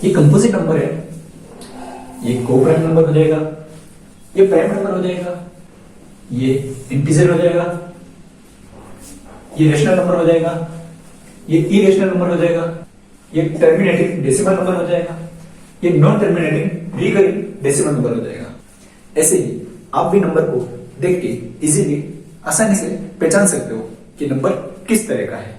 ये composite number है, ये को प्राइम नंबर हो जाएगा, ये प्राइम नंबर हो जाएगा, ये इंटीजर हो जाएगा, ये रेशनल नंबर हो जाएगा, ये इरेशनल नंबर हो जाएगा, ये टर्मिनेटिंग डेसिमल नंबर हो जाएगा, ये non terminating recurring decimal number हो जाएगा। ऐसे ही आप भी नंबर को देख के इजीली आसानी से पहचान सकते हो कि नंबर किस तरह का है।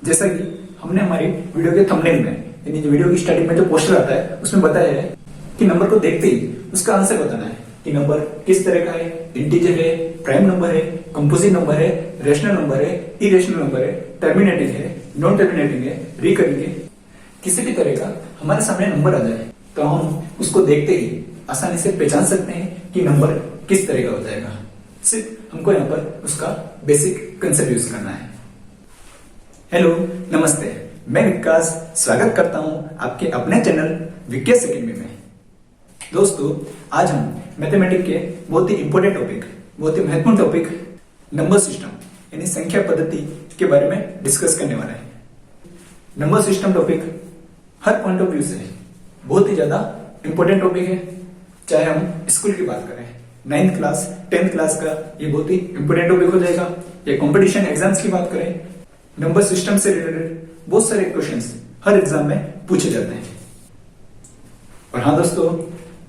जैसा कि हमने हमारी वीडियो के थंबनेल में यानी जो वीडियो की स्टार्टिंग में जो पोस्टर आता है उसमें बताया है कि नंबर को देखते ही उसका आंसर बताना है कि नंबर किस तरह का है, इंटीजर है, प्राइम नंबर है, कंपोजिट नंबर है, रेशनल नंबर है, इरेशनल नंबर है, टर्मिनेटिंग है, नॉन टर्मिनेटिंग है, रिकरिंग है। किसी भी तरह का हमारे सामने नंबर आ जाए तो हम उसको देखते ही आसानी से पहचान सकते हैं कि नंबर किस तरह का हो जाएगा। सिर्फ हमको यहाँ पर उसका बेसिक कंसेप्ट यूज करना है। हेलो, नमस्ते, मैं विकास स्वागत करता हूं आपके अपने चैनल विकास अकेडमी में। दोस्तों, आज हम मैथमेटिक्स के बहुत ही इंपॉर्टेंट टॉपिक, बहुत ही महत्वपूर्ण टॉपिक नंबर सिस्टम यानी संख्या पद्धति के बारे में डिस्कस करने वाले हैं। Number system topic her point of view से बहुत ही ज्यादा इंपॉर्टेंट टॉपिक है। चाहे हम स्कूल की बात करें, 9th क्लास 10th क्लास का ये बहुत ही इंपॉर्टेंट टॉपिक हो जाएगा, या कॉम्पिटिशन एग्जाम्स की बात करें, नंबर सिस्टम से रिलेटेड बहुत सारे क्वेश्चंस हर एग्जाम में पूछे जाते हैं। और हाँ दोस्तों,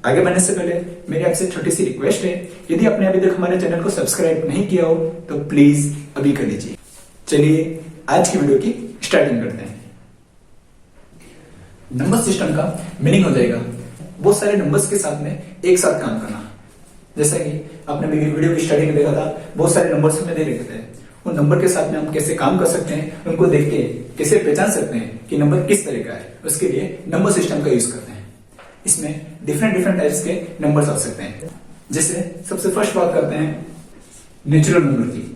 आगे बढ़ने से पहले मेरी आपसे छोटी सी रिक्वेस्ट है, यदि आपने अभी तक हमारे चैनल को सब्सक्राइब नहीं किया हो तो प्लीज अभी कर लीजिए। चलिए आज की वीडियो की स्टार्टिंग करते हैं। नंबर सिस्टम का मीनिंग हो जाएगा बहुत सारे नंबर्स के साथ में एक साथ काम करना। जैसा कि आपने मेरी वीडियो की स्टार्टिंग में देखा था, बहुत सारे नंबर्स हमें दे रखे थे, उन नंबर के साथ में हम कैसे काम कर सकते हैं, उनको देख के कैसे पहचान सकते हैं कि नंबर किस तरह का है, उसके लिए नंबर सिस्टम का यूज करते हैं। इसमें डिफरेंट टाइप्स के नंबर्स आ सकते हैं। जैसे सबसे फर्स्ट बात करते हैं नेचुरल नंबर की।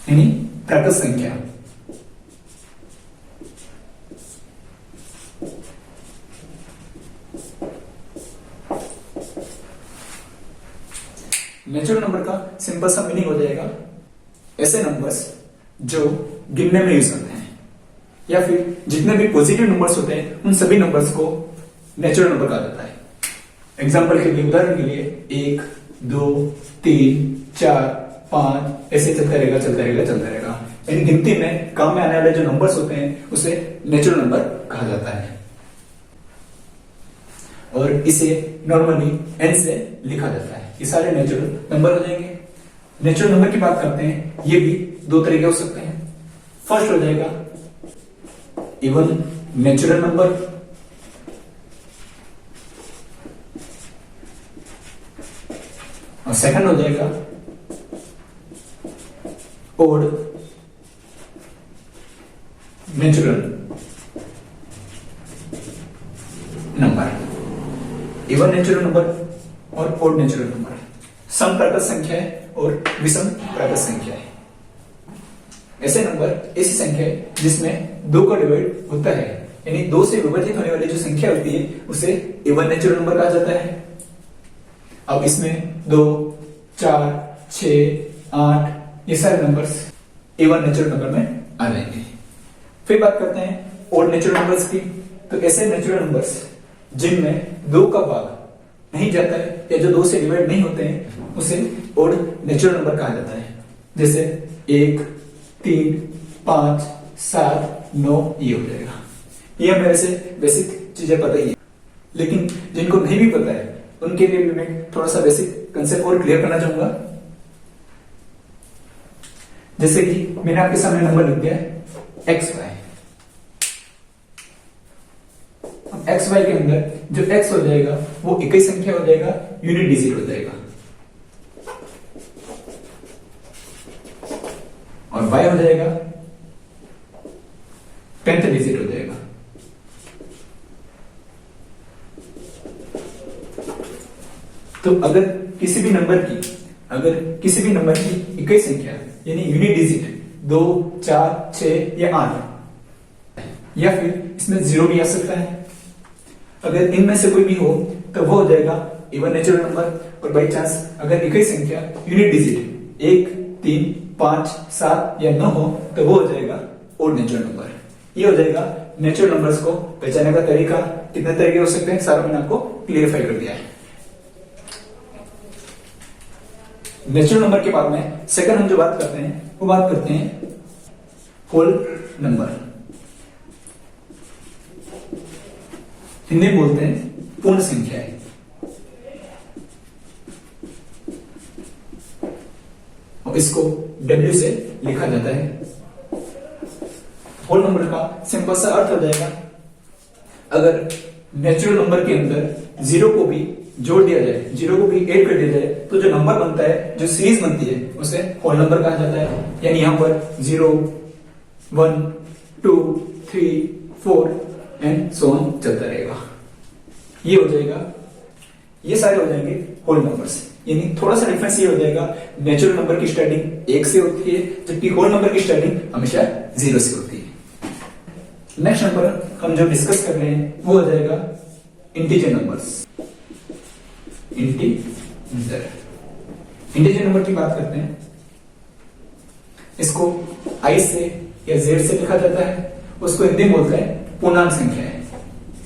यानी प्राकृत संख्या। नेचुरल नंबर का सिंपल सा मीनिंग हो जाएगा ऐसे नंबर्स जो गिनने में यूज होते हैं, या फिर जितने भी पॉजिटिव नंबर्स होते हैं उन सभी नंबर्स को नेचुरल नंबर कहा जाता है। एग्जांपल के लिए, उदाहरण के लिए 1, 2, 3, 4, 5 ऐसे चलता रहेगा। यानी गिनती में काम में आने वाले जो नंबर्स होते हैं उसे नेचुरल नंबर कहा जाता है। और इसे नॉर्मली n से लिखा जाता है। ये सारे नेचुरल नंबर हो जाएंगे। नेचुरल नंबर की बात करते हैं, ये भी दो तरीके हो सकते हैं। फर्स्ट हो जाएगा इवन नेचुरल नंबर, और सेकंड हो जाएगा odd natural number. Even natural number और ओड नेचुरल नंबर सम प्राकृत संख्या है और विषम प्राकृत संख्या है। ऐसे नंबर ऐसी संख्या है जिसमें 2 का डिवाइड होता है, यानी 2 से विभाजित होने वाली जो संख्या होती है उसे इवन नेचुरल नंबर कहा जाता है। अब इसमें 2, 4, 6, 8 ये सारे नंबर्स इवन नेचुरल नंबर में आ जाएंगे। फिर बात करते हैं ओड नेचुरल नंबर्स की। तो ऐसे नेचुरल नंबर्स जिनमें 2 का भाग नहीं जाता है या जो 2 से डिवाइड नहीं होते हैं उसे ओड नेचुरल नंबर कहा जाता है। जैसे 1, 3, 5, 7, 9 ये हो जाएगा। ये हमें वैसे बेसिक चीजें पता ही है, लेकिन जिनको नहीं भी पता है उनके लिए भी मैं थोड़ा सा बेसिक कंसेप्ट और क्लियर करना चाहूंगा। जैसे कि मैंने आपके सामने नंबर लिख दिया है XY। XY के अंदर जो X हो जाएगा वो इकाई संख्या हो जाएगा, यूनिट डिजिट हो जाएगा, और Y हो जाएगा 10th डिजिट हो जाएगा। तो अगर किसी भी नंबर की इकाई संख्या यानी यूनिट डिजिट 2, 4, 6 या 8, या फिर इसमें 0 भी आ सकता है, अगर इनमें से कोई भी हो तो वो हो जाएगा इवन नेचुरल नंबर। और बाई चांस अगर इकाई संख्या यूनिट डिजिट 1, 3 5, 7 या 9 हो तो वो हो जाएगा ओड नेचुरल नंबर। ये हो जाएगा नेचुरल नंबर्स को पहचानने का तरीका। कितने तरीके हो सकते हैं सारा मैंने आपको क्लियरिफाई कर दिया है। नेचुरल नंबर के बाद में सेकंड हम जो बात करते हैं वो बात करते हैं होल नंबर। हिंदी में बोलते हैं पूर्ण संख्याएं। और इसको W से लिखा जाता है। होल नंबर का सिंपल सा अर्थ हो जाएगा, अगर नेचुरल नंबर के अंदर जीरो को भी जोड़ दिया जाए, जीरो को भी ऐड कर दिया जाए, तो जो नंबर बनता है, जो सीरीज बनती है, उसे होल नंबर कहा जाता है। यानी यहां पर 0, 1, 2, 3, 4 एंड सो ऑन चलता रहेगा। ये हो जाएगा, ये सारे हो जाएंगे होल नंबर्स। यानी थोड़ा सा डिफरेंस ये हो जाएगा, नेचुरल नंबर की स्टार्टिंग 1 से होती है, जबकि होल नंबर की स्टार्टिंग हमेशा 0 से होती है। नेक्स्ट नंबर हम जो डिस्कस कर रहे हैं वो हो जाएगा इंटीजर नंबर्स। इंटीजर नंबर की बात करते हैं, इसको I से या Z से लिखा जाता है। उसको हिंदी में बोलते हैं पूर्णांक संख्या है,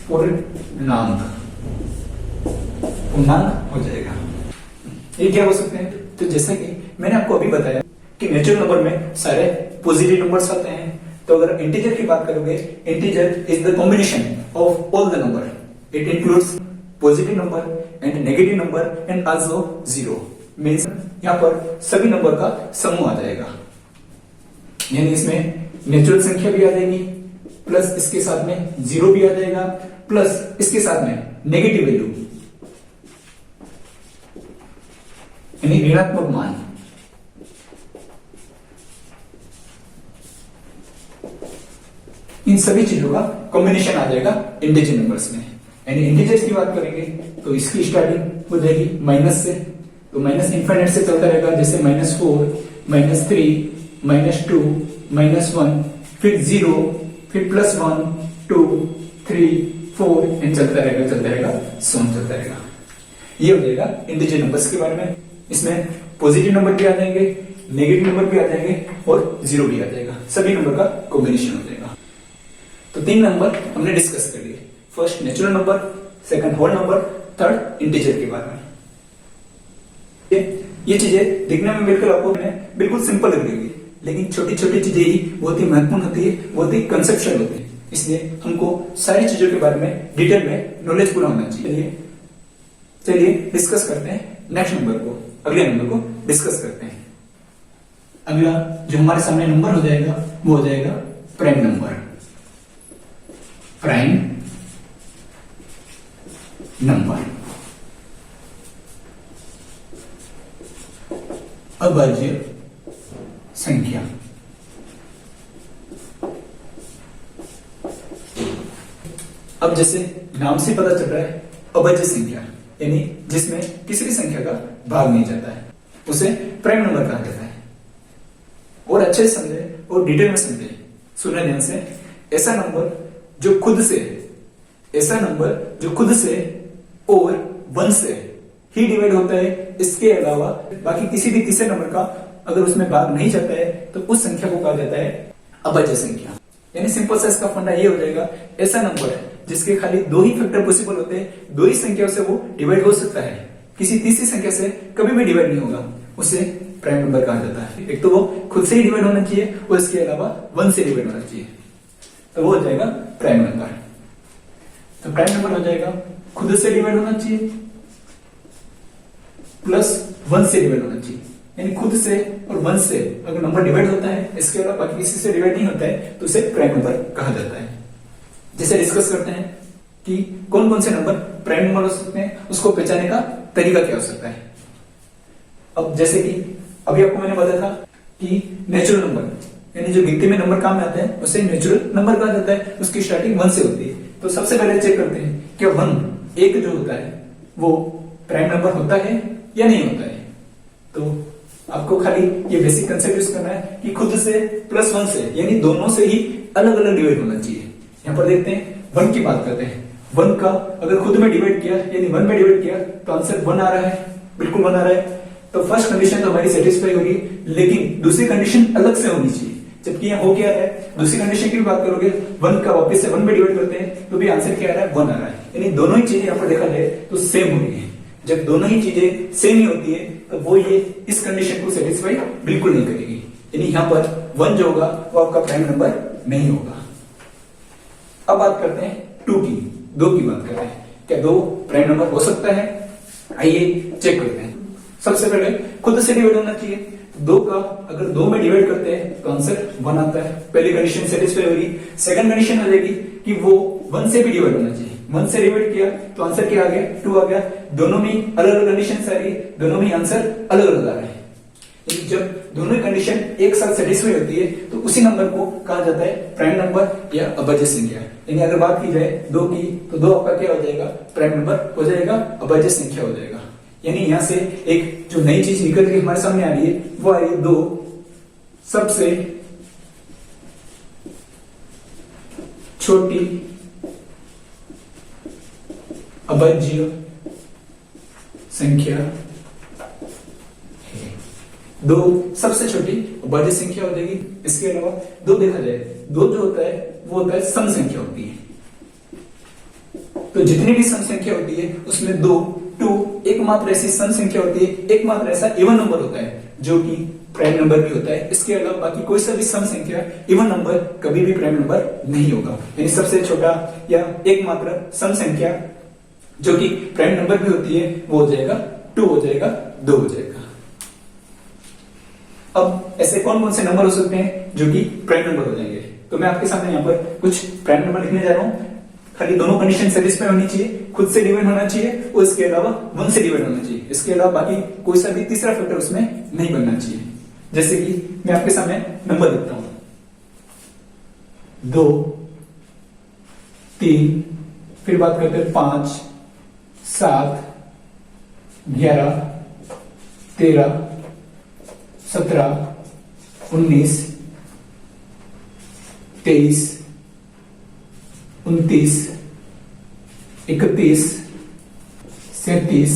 पूर्णांक हो जाएगा। ये क्या हो सकते हैं, तो जैसे कि मैंने आपको अभी बताया कि नेचुरल नंबर में सारे पॉजिटिव नंबर्स आते हैं, तो अगर इंटीजर की बात करोगे, integer is the combination of all the number. It includes positive number and negative number and also zero. Means यहां पर सभी नंबर का समूह आ जाएगा। यानी इसमें नेचुरल संख्या भी आ जाएगी, प्लस इसके साथ में जीरो भी आ जाएगा, प्लस इसके साथ में नेगेटिव वैल्यू यानी ऋणात्मक मान। इन सभी चीजों का कॉम्बिनेशन आ जाएगा इंटीजर नंबर्स में। यानी इंटीजर्स की बात करेंगे तो इसकी स्टार्टिंग हो जाएगी माइनस से, तो माइनस इनफाइनाइट से चलता रहेगा, जैसे -4, -3, -2, -1, फिर 0, फिर +1, 2, 3, 4 एंड चलता रहेगा सोन चलता रहेगा। ये हो जाएगा इंटीजर नंबर्स के बारे में। इसमें पॉजिटिव नंबर भी आ जाएंगे, नेगेटिव नंबर भी आ जाएंगे और जीरो भी आ जाएगा। सभी नंबर का कॉम्बिनेशन हो जाएगा। तो 3 नंबर हमने डिस्कस कर लिए, first natural number, second whole number, third integer के बारे में। ये चीजें दिखने में बिल्कुल आपको बिल्कुल सिंपल लगेगी, लेकिन छोटी छोटी चीजें ही बहुत ही महत्वपूर्ण होती है, बहुत ही कंसेप्चुअल होती है। इसलिए हमको सारी चीजों के बारे में डिटेल में नॉलेज पूरा होना चाहिए। चलिए डिस्कस करते हैं नेक्स्ट नंबर को, अगले नंबर को डिस्कस करते हैं। अगला जो हमारे सामने नंबर हो जाएगा वो हो जाएगा प्राइम नंबर। प्राइम नंबर अभाज्य संख्या। अब जैसे नाम से पता चल रहा है, अभाज्य संख्या यानी जिसमें किसी भी संख्या का भाग नहीं जाता है, उसे प्राइम नंबर कहा जाता है। और अच्छे से समझे और डिटेल में समझे, सुनने ध्यान से। ऐसा नंबर जो खुद से और 1 से ही डिवाइड होता है, इसके अलावा बाकी किसी भी तीसरे नंबर का अगर उसमें भाग नहीं जाता है, तो उस संख्या को कहा जाता है अभाज्य संख्या। यानी सिंपल सा इसका फंडा ये हो जाएगा, ऐसा नंबर है जिसके खाली 2 ही फैक्टर पॉसिबल होते हैं, 2 ही संख्याओं से वो डिवाइड हो सकता है, किसी तीसरी संख्या से कभी भी डिवाइड नहीं होगा, उसे प्राइम नंबर कहा जाता है। एक तो वो खुद से ही डिवाइड होना चाहिए और इसके अलावा 1 से डिवाइड होना चाहिए, तो वो हो जाएगा प्राइम नंबर। तो प्राइम नंबर हो जाएगा खुद से डिवाइड होना चाहिए प्लस 1 से डिवाइड होना चाहिए। यानी खुद से और 1 से अगर नंबर डिवाइड होता है, इसके अलावा बाकी किसी से डिवाइड नहीं होता है, तो उसे प्राइम नंबर कहा जाता है। जैसे डिस्कस करते हैं कि कौन कौन से नंबर प्राइम नंबर हो सकते हैं, उसको पहचानने का तरीका क्या हो सकता है। अब जैसे कि अभी आपको मैंने बताया था कि नेचुरल नंबर यानी जो गिनती में नंबर काम में आते हैं उसे नेचुरल नंबर कहा जाता है, उसकी स्टार्टिंग 1 से होती है। तो सबसे पहले चेक करते हैं कि 1 जो होता है वो प्राइम नंबर होता है या नहीं होता है। तो आपको खाली ये बेसिक कंसेप्ट यूज करना है कि खुद से प्लस 1 से यानी दोनों से ही अलग अलग डिवाइड होना चाहिए। यहां पर देखते हैं 1 की बात करते हैं। 1 का अगर खुद में डिवाइड किया यानी 1 में डिवाइड किया तो आंसर 1 आ रहा है, बिल्कुल 1 आ रहा है। तो फर्स्ट कंडीशन तो हमारी सेटिस्फाई होगी, लेकिन दूसरी कंडीशन अलग से होनी चाहिए। जबकि यहाँ हो क्या रहा है, दूसरी कंडीशन की भी बात करोगे, 1 का वापस से 1 में डिवाइड करते हैं तो भी आंसर क्या आ रहा है, 1 आ रहा है। यानी दोनों ही चीजें यहाँ पर देखा जाए तो सेम हो रही है। जब दोनों ही चीजें सेम ही होती है तो वो ये इस कंडीशन को सेटिस्फाई बिल्कुल नहीं करेगी। यानी यहाँ पर 1 जो होगा वो आपका प्राइम नंबर नहीं होगा। अब बात करते हैं 2 की, 2 की बात करते हैं। क्या 2 प्राइम नंबर हो सकता है? आइए चेक करते हैं। सबसे पहले खुद से डिवाइड होना चाहिए। 2 का अगर 2 में डिवाइड करते हैं तो आंसर 1 आता है। पहली कंडीशन सेटिस्फाई होगी। सेकंड कंडीशन हो जाएगी कि वो 1 से भी डिवाइड होना चाहिए। 1 से डिवाइड किया तो आंसर क्या आ गया, 2 आ गया। दोनों में अलग अलग कंडीशन आ रही है, दोनों में आंसर अलग अलग आ रहा है। जब दोनों कंडीशन एक साथ सेटिस्फाई होती है तो उसी नंबर को कहा जाता है प्राइम नंबर या अभाज्य संख्या। यानी अगर बात की जाए 2 की तो 2 आपका क्या हो जाएगा, प्राइम नंबर हो जाएगा, अभाज्य संख्या हो जाएगा। यानी यहां से एक जो नई चीज निकल के हमारे सामने आ रही है वो आ रही है 2 सबसे छोटी अभाज्य संख्या है। 2 सबसे छोटी अभाज्य संख्या हो जाएगी। इसके अलावा 2 देखा जाए, 2 जो होता है वो होता है सम संख्या होती है। तो जितनी भी सम संख्या होती है उसमें 2 एकमात्र ऐसी सम संख्या होती है, एकमात्र ऐसा इवन नंबर होता है जो कि प्राइम नंबर भी होता है। इसके अलावा बाकी कोई सा भी सम संख्या इवन नंबर कभी भी प्राइम नंबर नहीं होगा। यानी सबसे छोटा या एकमात्र सम संख्या जो कि प्राइम नंबर भी होती है वो हो जाएगा 2 हो जाएगा, 2 हो जाएगा। अब ऐसे कौन कौन से नंबर हो सकते हैं जो कि प्राइम नंबर हो जाएंगे? तो मैं आपके सामने यहाँ पर कुछ प्राइम नंबर लिखने जा रहा हूं। खाली दोनों कंडीशन सेटिस्फाई होनी चाहिए, खुद से डिवाइड होना चाहिए और इसके अलावा 1 से डिवाइड होना चाहिए। इसके अलावा बाकी कोई सा भी तीसरा फैक्टर उसमें नहीं बनना चाहिए। जैसे कि मैं आपके सामने नंबर लिखता हूं, 2 3, फिर बात करते हैं 5 7 11 13 17 19 23 29 31 37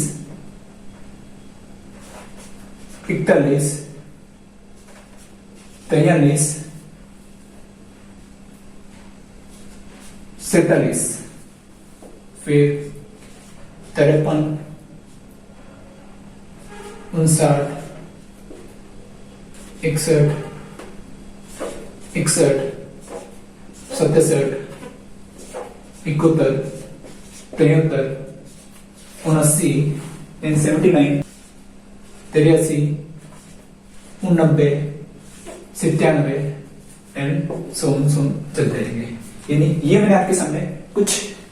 41 43 47, फिर 53 59 61 61 67 71 73 79 79 83 89 97 एंड सो चलते रहेंगे। यानी ये मैंने आपके सामने कुछ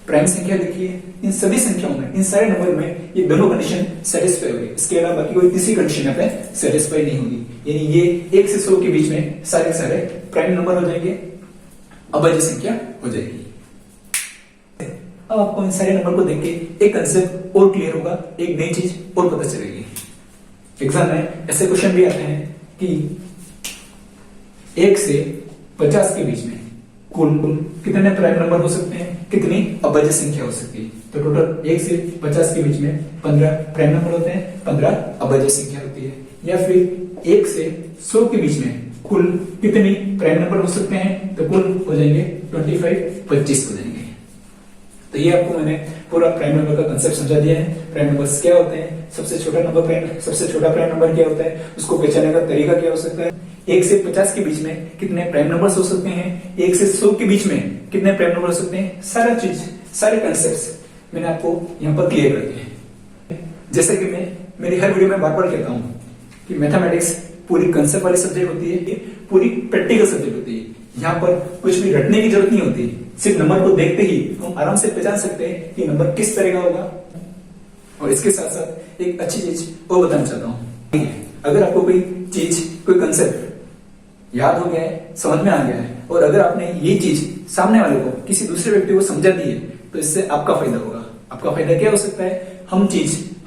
प्राइम संख्या लिखी है। इन सभी संख्याओं में, इन सारे नंबर में ये दोनों कंडीशन सेटिस्फाई होगी। इसके अलावा बाकी कोई तीसरी कंडीशन यहाँ पे सेटिस्फाई नहीं होगी। यानी ये 1 से 100 के बीच में सारे सारे प्राइम नंबर हो जाएंगे, अभाज्य संख्या हो जाएगी। अब आपको इन सारे नंबर को देख के एक कंसेप्ट और क्लियर होगा, एक नई चीज और पता चलेगी। एग्जाम में ऐसे क्वेश्चन भी आते हैं कि 1 से 50 के बीच में कुल कितने प्राइम नंबर हो सकते हैं, कितनी अभाज्य संख्या हो सकती है। तो टोटल 1 से 50 के बीच में 15 प्राइम नंबर होते हैं, 15 अभाज्य संख्या होती है। या फिर 1 से 100 के बीच में कुल कितनी प्राइम नंबर हो सकते हैं, तो कुल हो जाएंगे 25 हो जाएंगे। तो ये आपको मैंने पूरा प्राइम नंबर का कंसेप्ट समझा दिया है। प्राइम नंबर्स क्या होते हैं, सबसे छोटा प्राइम नंबर क्या होता है, उसको पहचानने का तरीका क्या हो सकता है, 1 से 50 के बीच में कितने प्राइम नंबर्स हो सकते हैं, 1 से 100 के बीच में कितने प्राइम नंबर हो सकते हैं, सारा चीज, सारे कंसेप्ट्स मैंने आपको यहाँ पर क्लियर कर दिए हैं। जैसे कि मैं मेरी हर वीडियो में बार बार कहता हूँ कि मैथमेटिक्स पूरी कंसेप्ट वाली सब्जेक्ट होती है, पूरी प्रैक्टिकल सब्जेक्ट होती है। यहाँ पर कुछ भी रटने की जरूरत नहीं होती, सिर्फ नंबर को देखते ही हम आराम से पहचान सकते हैं कि नंबर किस तरह का होगा। और इसके साथ साथ एक अच्छी चीज और बताना चाहता हूँ, अगर आपको कोई चीज, कोई कंसेप्ट याद हो गया है, समझ में आ गया है, और अगर आपने ये चीज सामने वाले को, किसी दूसरे व्यक्ति को समझा दी है, तो इससे आपका फायदा होगा। आपका फायदा क्या हो सकता है,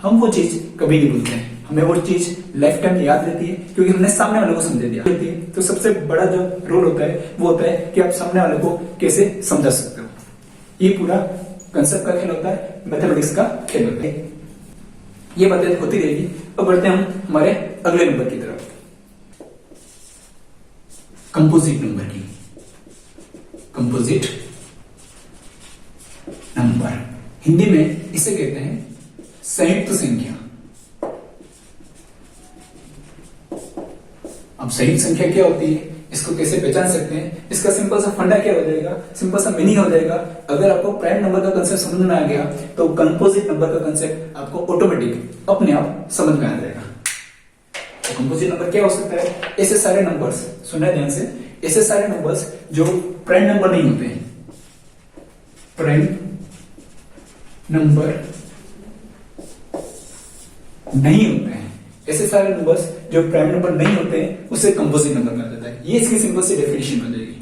हम वो चीज कभी नहीं भूलते हैं, हमें वो चीज लाइफ टाइम याद रहती है क्योंकि हमने सामने वाले को समझा दिया। तो सबसे बड़ा जो रोल होता है वो होता है कि आप सामने वाले को कैसे समझा सकते हो। ये पूरा कंसेप्ट का खेल होता है, मैथमेटिक्स का खेल होता है। ये बातें होती रहेगी। अब बढ़ते हैं हम हमारे अगले नंबर की तरफ, कंपोजिट नंबर की। कंपोजिट नंबर हिंदी में इसे कहते हैं संयुक्त संख्या। अब संयुक्त संख्या क्या होती है, इसको कैसे पहचान सकते हैं, इसका सिंपल सा फंडा क्या हो जाएगा, सिंपल सा मीनिंग हो जाएगा। अगर आपको प्राइम नंबर का कंसेप्ट समझ में आ गया तो कंपोजिट नंबर का कंसेप्ट आपको ऑटोमेटिक अपने आप समझ में आ जाएगा। तो कंपोजिट नंबर क्या हो सकता है, ऐसे सारे नंबर्स, सुनना ध्यान से, ऐसे सारे नंबर्स जो प्राइम नंबर नहीं होते हैं, प्राइम नंबर नहीं होते हैं, ऐसे सारे नंबर्स जो प्राइम नंबर नहीं होते हैं उसे कंपोजिट नंबर कहा जाता है। ये इसकी सिंपल सी डेफिनेशन हो जाएगी।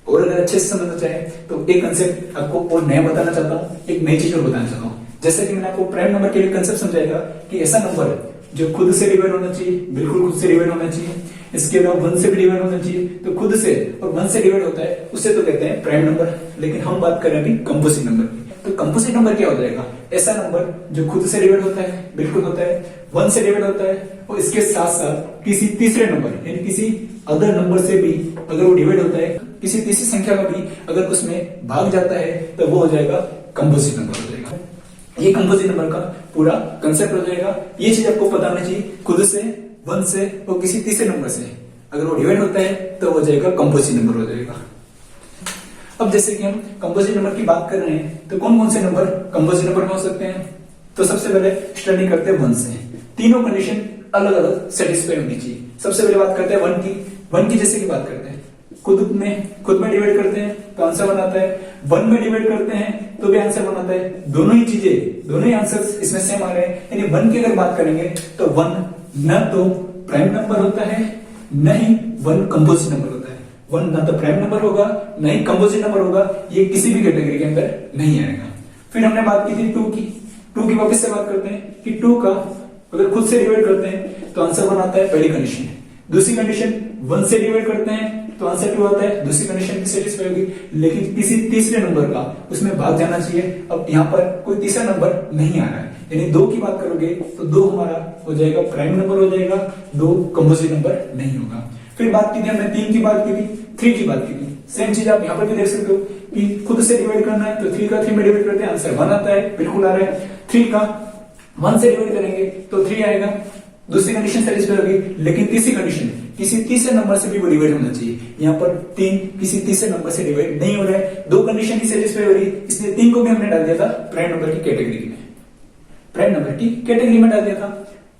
और अगर अच्छे से समझना चाहे तो एक कंसेप्ट आपको और नया बताना चाहता हूं, एक नई चीज और बताना चाहता हूं। जैसे कि मैंने आपको प्राइम नंबर के लिए कंसेप्ट समझाएगा कि ऐसा नंबर जो खुद से डिवाइड होना चाहिए, बिल्कुल खुद से डिवाइड होना चाहिए, इसके अलावा 1 से भी डिवाइड होना चाहिए, तो खुद से और 1 से डिवाइड होता है उसे तो कहते हैं प्राइम नंबर। लेकिन हम बात कर रहे हैं अभी कंपोजिट नंबर की। तो कंपोजिट नंबर क्या हो जाएगा, ऐसा नंबर जो खुद से डिवाइड होता है, बिल्कुल होता है, 1 से डिवाइड होता है और इसके साथ साथ किसी तीसरे नंबर यानी किसी अदर नंबर से भी अगर वो डिवाइड होता है, किसी तीसरी संख्या का भी अगर उसमें भाग जाता है तो वो हो जाएगा कंपोजिट नंबर हो जाएगा। ये कंपोजिट नंबर का पूरा कंसेप्ट हो जाएगा। ये चीज आपको पता होना चाहिए, खुद से, 1 से और किसी तीसरे नंबर से अगर वो डिवाइड होता है तो हो जाएगा कंपोजिट नंबर हो जाएगा। अब जैसे कि हम कंपोजिट नंबर की बात कर रहे हैं तो कौन कौन से नंबर कंपोजिट नंबर हो सकते हैं, तो सबसे पहले स्टडी करते हैं 1 से। तीनों कंडीशन अलग अलग सेटिस्फाई होनी चाहिए। सबसे पहले बात करते हैं 1 की। 1 की जैसे की बात करते हैं, खुद में डिवाइड करते हैं तो आंसर बनाता है, 1 में डिवाइड करते हैं तो भी आंसर बनाता है। दोनों ही चीजें, दोनों ही आंसर इसमें सेम आ रहे हैं। यानी 1 की अगर बात करेंगे तो 1 न तो प्राइम नंबर होता है, न ही 1 कंपोजिट नंबर होता है। 1 ना तो प्राइम नंबर होगा, न ही कंपोजिट नंबर होगा, ये किसी भी कैटेगरी के अंदर नहीं आएगा। फिर हमने बात की थी 2 की। 2 की वापस से बात करते हैं कि 2 का अगर खुद से डिवाइड करते हैं तो आंसर बनाता है, पहली कंडीशन। दूसरी कंडीशन 1 से डिवाइड करते हैं तो आंसर 2 आता है, दूसरी कंडीशन भी सेटिस्फाई होगी। लेकिन किसी तीसरे नंबर का उसमें भाग जाना चाहिए। अब यहाँ पर कोई तीसरा नंबर नहीं आ रहा है, यानी 2 की बात करोगे तो 2 हमारा हो जाएगा प्राइम नंबर हो जाएगा, 2 कंपोजिट नंबर नहीं होगा। फिर बात की थी हमने 3 की बात की थी, 3 की बात की थी। सेम चीज आप यहाँ पर भी देख सकते हो कि खुद से डिवाइड करना है तो 3 का 3 में डिवाइड करते हैं, आंसर 1 आता है, बिल्कुल आ रहा है। 3 का 1 से डिवाइड करेंगे तो 3 आएगा, दूसरी कंडीशन सेटिस्फाई होगी। लेकिन तीसरी कंडीशन किसी तीसरे नंबर से भी वो डिवाइड होना चाहिए। यहाँ पर 3 किसी तीसरे नंबर से डिवाइड नहीं हो रहा है, 2 कंडीशन ही सेटिस्फाई हो रही है, इसलिए 3 को भी हमने डाल दिया था प्राइम नंबर की कैटेगरी में, प्राइम नंबर की कैटेगरी में डाल दिया था।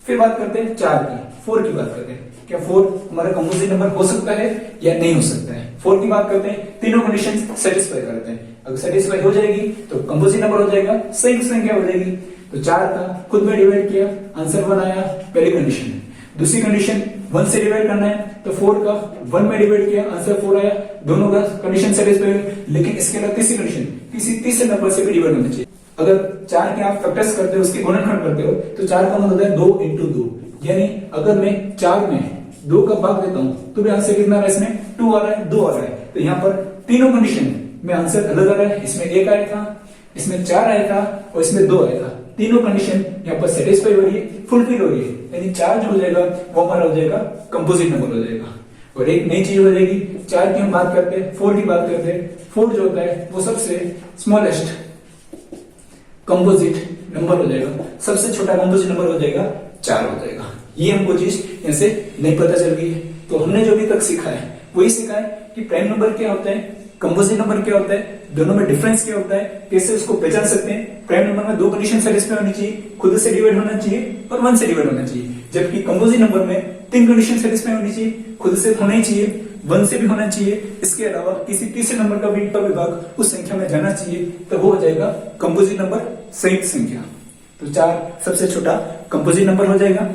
फिर बात करते हैं 4 की, 4 की बात करते हैं। क्या 4 हमारा कंपोजिट नंबर हो सकता है या नहीं हो सकता है? 4 की बात करते हैं, तीनों कंडीशन सेटिस्फाई करते हैं। अगर सेटिस्फाई हो जाएगी तो कंपोजिट नंबर हो जाएगा, संयुक्त संख्या हो जाएगी। तो 4 का खुद में डिवाइड किया, आंसर 1 आया, पहली कंडीशन। दूसरी कंडीशन 1 से डिवाइड करना है तो 4 का 1 में डिवाइड किया, आंसर 4 आया, दोनों का कंडीशन सेटिस्फाई हुई। लेकिन इसके अलावा तीसरी कंडीशन किसी तीसरे नंबर से भी डिवाइड होना चाहिए। अगर 4 के आप फैक्टर्स करते हो, उसके गुणनखंड करते हो तो 4 का मतलब होता है 2 इंटू 2। यानी अगर मैं 4 में 2 का भाग देता हूं तो भी आंसर कितना आ रहा है, इसमें 2 आ रहा है, 2 आ रहा है। तो यहाँ पर तीनों कंडीशन में आंसर अलग आ रहा है। इसमें 1 आया था, इसमें 4 आया था और इसमें 2 आया था। तीनों कंडीशन यहाँ पर सेटिस्फाई हो रही है, फुलफिल हो रही है। यानी 4 जो हो जाएगा वो हमारा हो जाएगा कंपोजिट नंबर हो जाएगा। और एक नई चीज हो जाएगी, 4 की हम बात करते हैं, 4 की बात करते हैं। 4 जो होता है वो सबसे स्मॉलेस्ट कंपोजिट नंबर हो जाएगा, सबसे छोटा कंपोजिट नंबर हो जाएगा, 4 हो जाएगा। ये हमको चीज ऐसे नहीं पता चल गई है। तो हमने जो अभी तक सीखा है वही सीखा है कि प्राइम नंबर क्या होता है, कंपोजिट नंबर क्या होता है, दोनों में डिफरेंस क्या होता है, कैसे उसको पहचान सकते हैं। प्राइम नंबर में 2 कंडीशन सेटिस्फाई होनी चाहिए, खुद से डिवाइड होना चाहिए और 1 से डिवाइड होना चाहिए। जबकि कंपोजिट नंबर में 3 कंडीशन सेटिस्फाई होनी चाहिए, खुद से होना ही चाहिए, 1 से भी होना चाहिए, इसके अलावा किसी तीसरे नंबर का भी विभाग उस संख्या में जाना चाहिए, तो वो हो जाएगा कंपोजिट नंबर, संयुक्त संख्या। तो 4 सबसे छोटा कंपोजिट नंबर हो जाएगा।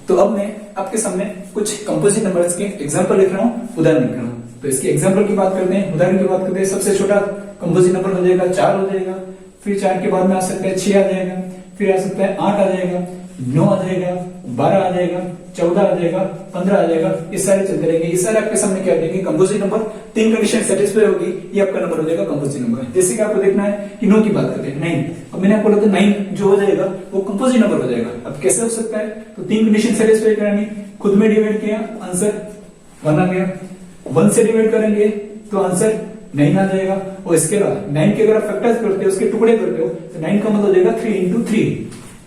तो अब मैं आपके सामने कुछ कंपोजिट नंबर्स के एग्जांपल लिख रहा हूँ, उदाहरण लिख रहा हूँ। तो इसके एग्जांपल की बात करते हैं, उदाहरण की बात करते हैं। सबसे छोटा कंपोजिट नंबर हो जाएगा 4 हो जाएगा। फिर 4 के बाद में आ सकता है 6 आ जाएगा, फिर आ सकता है 8 आ जाएगा, 9 आ जाएगा, 12 आ जाएगा, 14 आ जाएगा, 15 आ जाएगा। ये सारे चलते रहेंगे। ये सारे आपके सामने क्या देंगे, कंपोजिट नंबर तीन कंडीशन सेटिस्फाई होगी, ये आपका नंबर हो जाएगा कंपोजिट नंबर। जैसे कि आपको देखना है कि 9 की बात करते हैं, 9। अब मैंने आपको बोला था 9 जो हो जाएगा वो कंपोजिट नंबर हो जाएगा। अब कैसे हो सकता है, तो तीन कंडीशन सेटिस्फाई करानी, खुद में डिवाइड किया, आंसर 1 आ गया। 1 से डिवाइड करेंगे तो आंसर 9 आ जाएगा। और इसके अलावा 9 के अगर आप फैक्टर्स करते हो, उसके टुकड़े करते हो, तो 9 का मतलब हो जाएगा 3 into 3।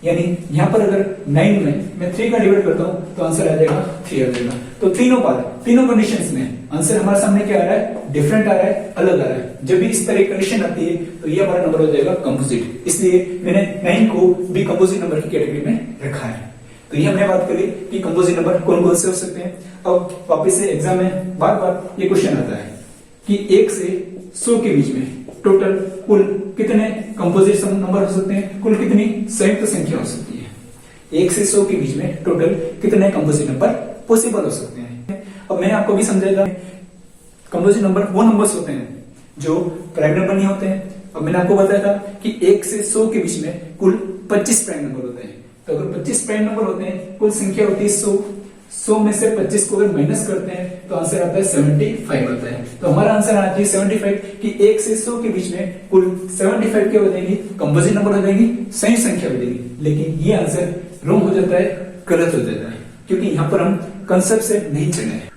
यानी यहां पर अगर 9 में मैं 3 का डिवाइड करता हूं तो आंसर आ जाएगा 3 आ जाएगा। तो तीनों बार तीनों कंडीशंस में आंसर हमारे सामने क्या आ रहा है, डिफरेंट आ रहा है, अलग आ रहा है। जब भी इस तरह कंडीशन आती है तो ये हमारा नंबर हो जाएगा कंपोजिट। इसलिए मैंने 9 को भी कंपोजिट नंबर की कैटेगरी में रखा है। तो ये हमने बात करी कि कंपोजिट नंबर कौन कौन से हो सकते हैं। अब वापस से एग्जाम में बार बार ये क्वेश्चन आता है कि 1 से 100 के बीच में टोटल कुल कितने कंपोजिट नंबर हो सकते हैं, कुल कितनी संयुक्त संख्या हो सकती है। 1 से 100 के बीच में टोटल कितने कंपोजिट नंबर पॉसिबल हो सकते हैं। अब मैंने आपको भी समझाया, कंपोजिट नंबर वो नंबर्स होते हैं जो प्राइम नंबर नहीं होते हैं। अब मैंने आपको बताया था कि 1 से 100 के बीच में कुल 25 प्राइम नंबर होते हैं। तो अगर 25 प्राइम नंबर होते हैं, कुल संख्या होती है 100 में से 25 को अगर माइनस करते हैं तो आंसर आता है 75 आता है। तो हमारा आंसर आना चाहिए 75 कि 1 से 100 के बीच में कुल 75 क्या हो जाएगी, कंपोजिट नंबर हो जाएगी, संयुक्त संख्या हो जाएगी। लेकिन ये आंसर रॉन्ग हो जाता है, गलत हो जाता है, क्योंकि यहाँ पर हम कंसेप्ट से नहीं चले हैं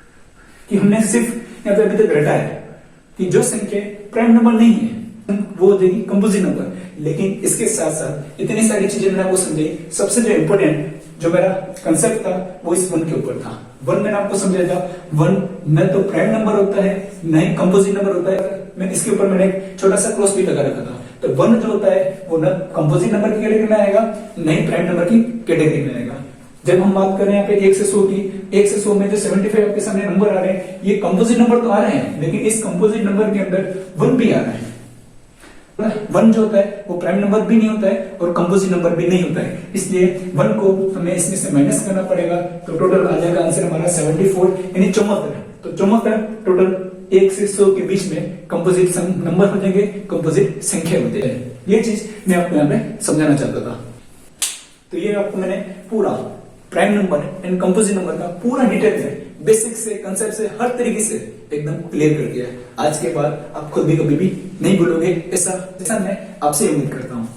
कि हमने सिर्फ यहाँ पे अभी तक रटा है कि जो संख्या प्राइम नंबर नहीं है वो हो जाएगी कंपोजिट नंबर। लेकिन इसके साथ साथ इतनी सारी चीजें मैंने आपको समझाई। सबसे जो इंपॉर्टेंट जो मेरा कंसेप्ट था वो इस 1 के ऊपर था। 1 मैंने आपको समझाया था, 1 न तो प्राइम नंबर होता है न ही कंपोजिट नंबर होता है। मैं इसके ऊपर मैंने एक छोटा सा क्लोज भी लगा रखा था। तो 1 जो होता है वो न कंपोजिट नंबर की कैटेगरी में आएगा न ही प्राइम नंबर की कैटेगरी में आएगा। जब हम बात कर रहे हैं यहाँ पे 1 से 100 की, 1 से 100 में जो 75 आपके सामने नंबर आ रहे हैं, ये कंपोजिट नंबर तो आ रहे हैं, लेकिन इस कंपोजिट नंबर के अंदर 1 भी आ रहा है। 1 जो होता है वो प्राइम नंबर भी नहीं होता है और कंपोजिट नंबर भी नहीं होता है। इसलिए 1 को हमें इसमें से माइनस करना पड़ेगा। तो टोटल आ जाएगा आंसर हमारा 74 यानी 74। तो 74 टोटल 1 से 100 के बीच में कंपोजिट नंबर हो जाएंगे, कंपोजिट संख्या होते हैं। ये चीज मैं आपको यहाँ पे समझाना चाहता था। तो ये आपको मैंने पूरा prime number and composite number का पूरा डिटेल से, बेसिक से, कंसेप्ट से, हर तरीके से एकदम क्लियर कर दिया है। आज के बाद आप खुद भी कभी भी नहीं भूलोगे, ऐसा मैं आपसे उम्मीद करता हूँ।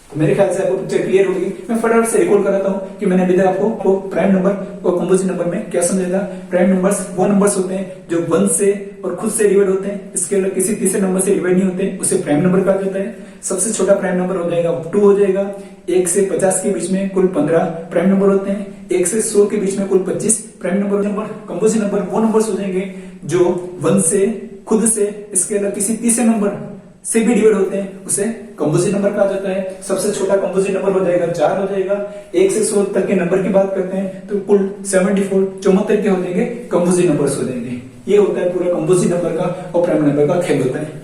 तो मेरे ख्याल से आपको पिक्चर क्लियर होगी। मैं फटाफट से रिकॉल कराता हूँ कि मैंने अभी तक आपको प्राइम नंबर और कंपोजिट नंबर में क्या समझाया था। प्राइम नंबर्स वो नंबर्स होते हैं जो 1 से और खुद से डिवाइड होते हैं, इसके अलावा किसी तीसरे नंबर से डिवाइड नहीं होते, उसे प्राइम नंबर कहा जाता है। सबसे छोटा प्राइम नंबर हो जाएगा 2 हो जाएगा। 1 से 50 के बीच में कुल 15 प्राइम नंबर होते हैं। 1 से 100 के बीच में कुल 25 प्राइम नंबर। कंपोजिट नंबर वो नंबर्स हो जाएंगे जो 1 से, खुद से, इसके अलावा किसी तीसरे नंबर से भी डिवाइड होते हैं, उसे कंपोजिट नंबर कहा जाता है। सबसे छोटा कंपोजिट नंबर हो जाएगा 4 हो जाएगा। 1 से 100 तक के नंबर की बात करते हैं तो कुल 74 74 के हो जाएंगे कंपोजिट नंबर्स हो जाएंगे। ये होता है पूरा कंपोजिट नंबर का और प्राइम नंबर का खेल होता है।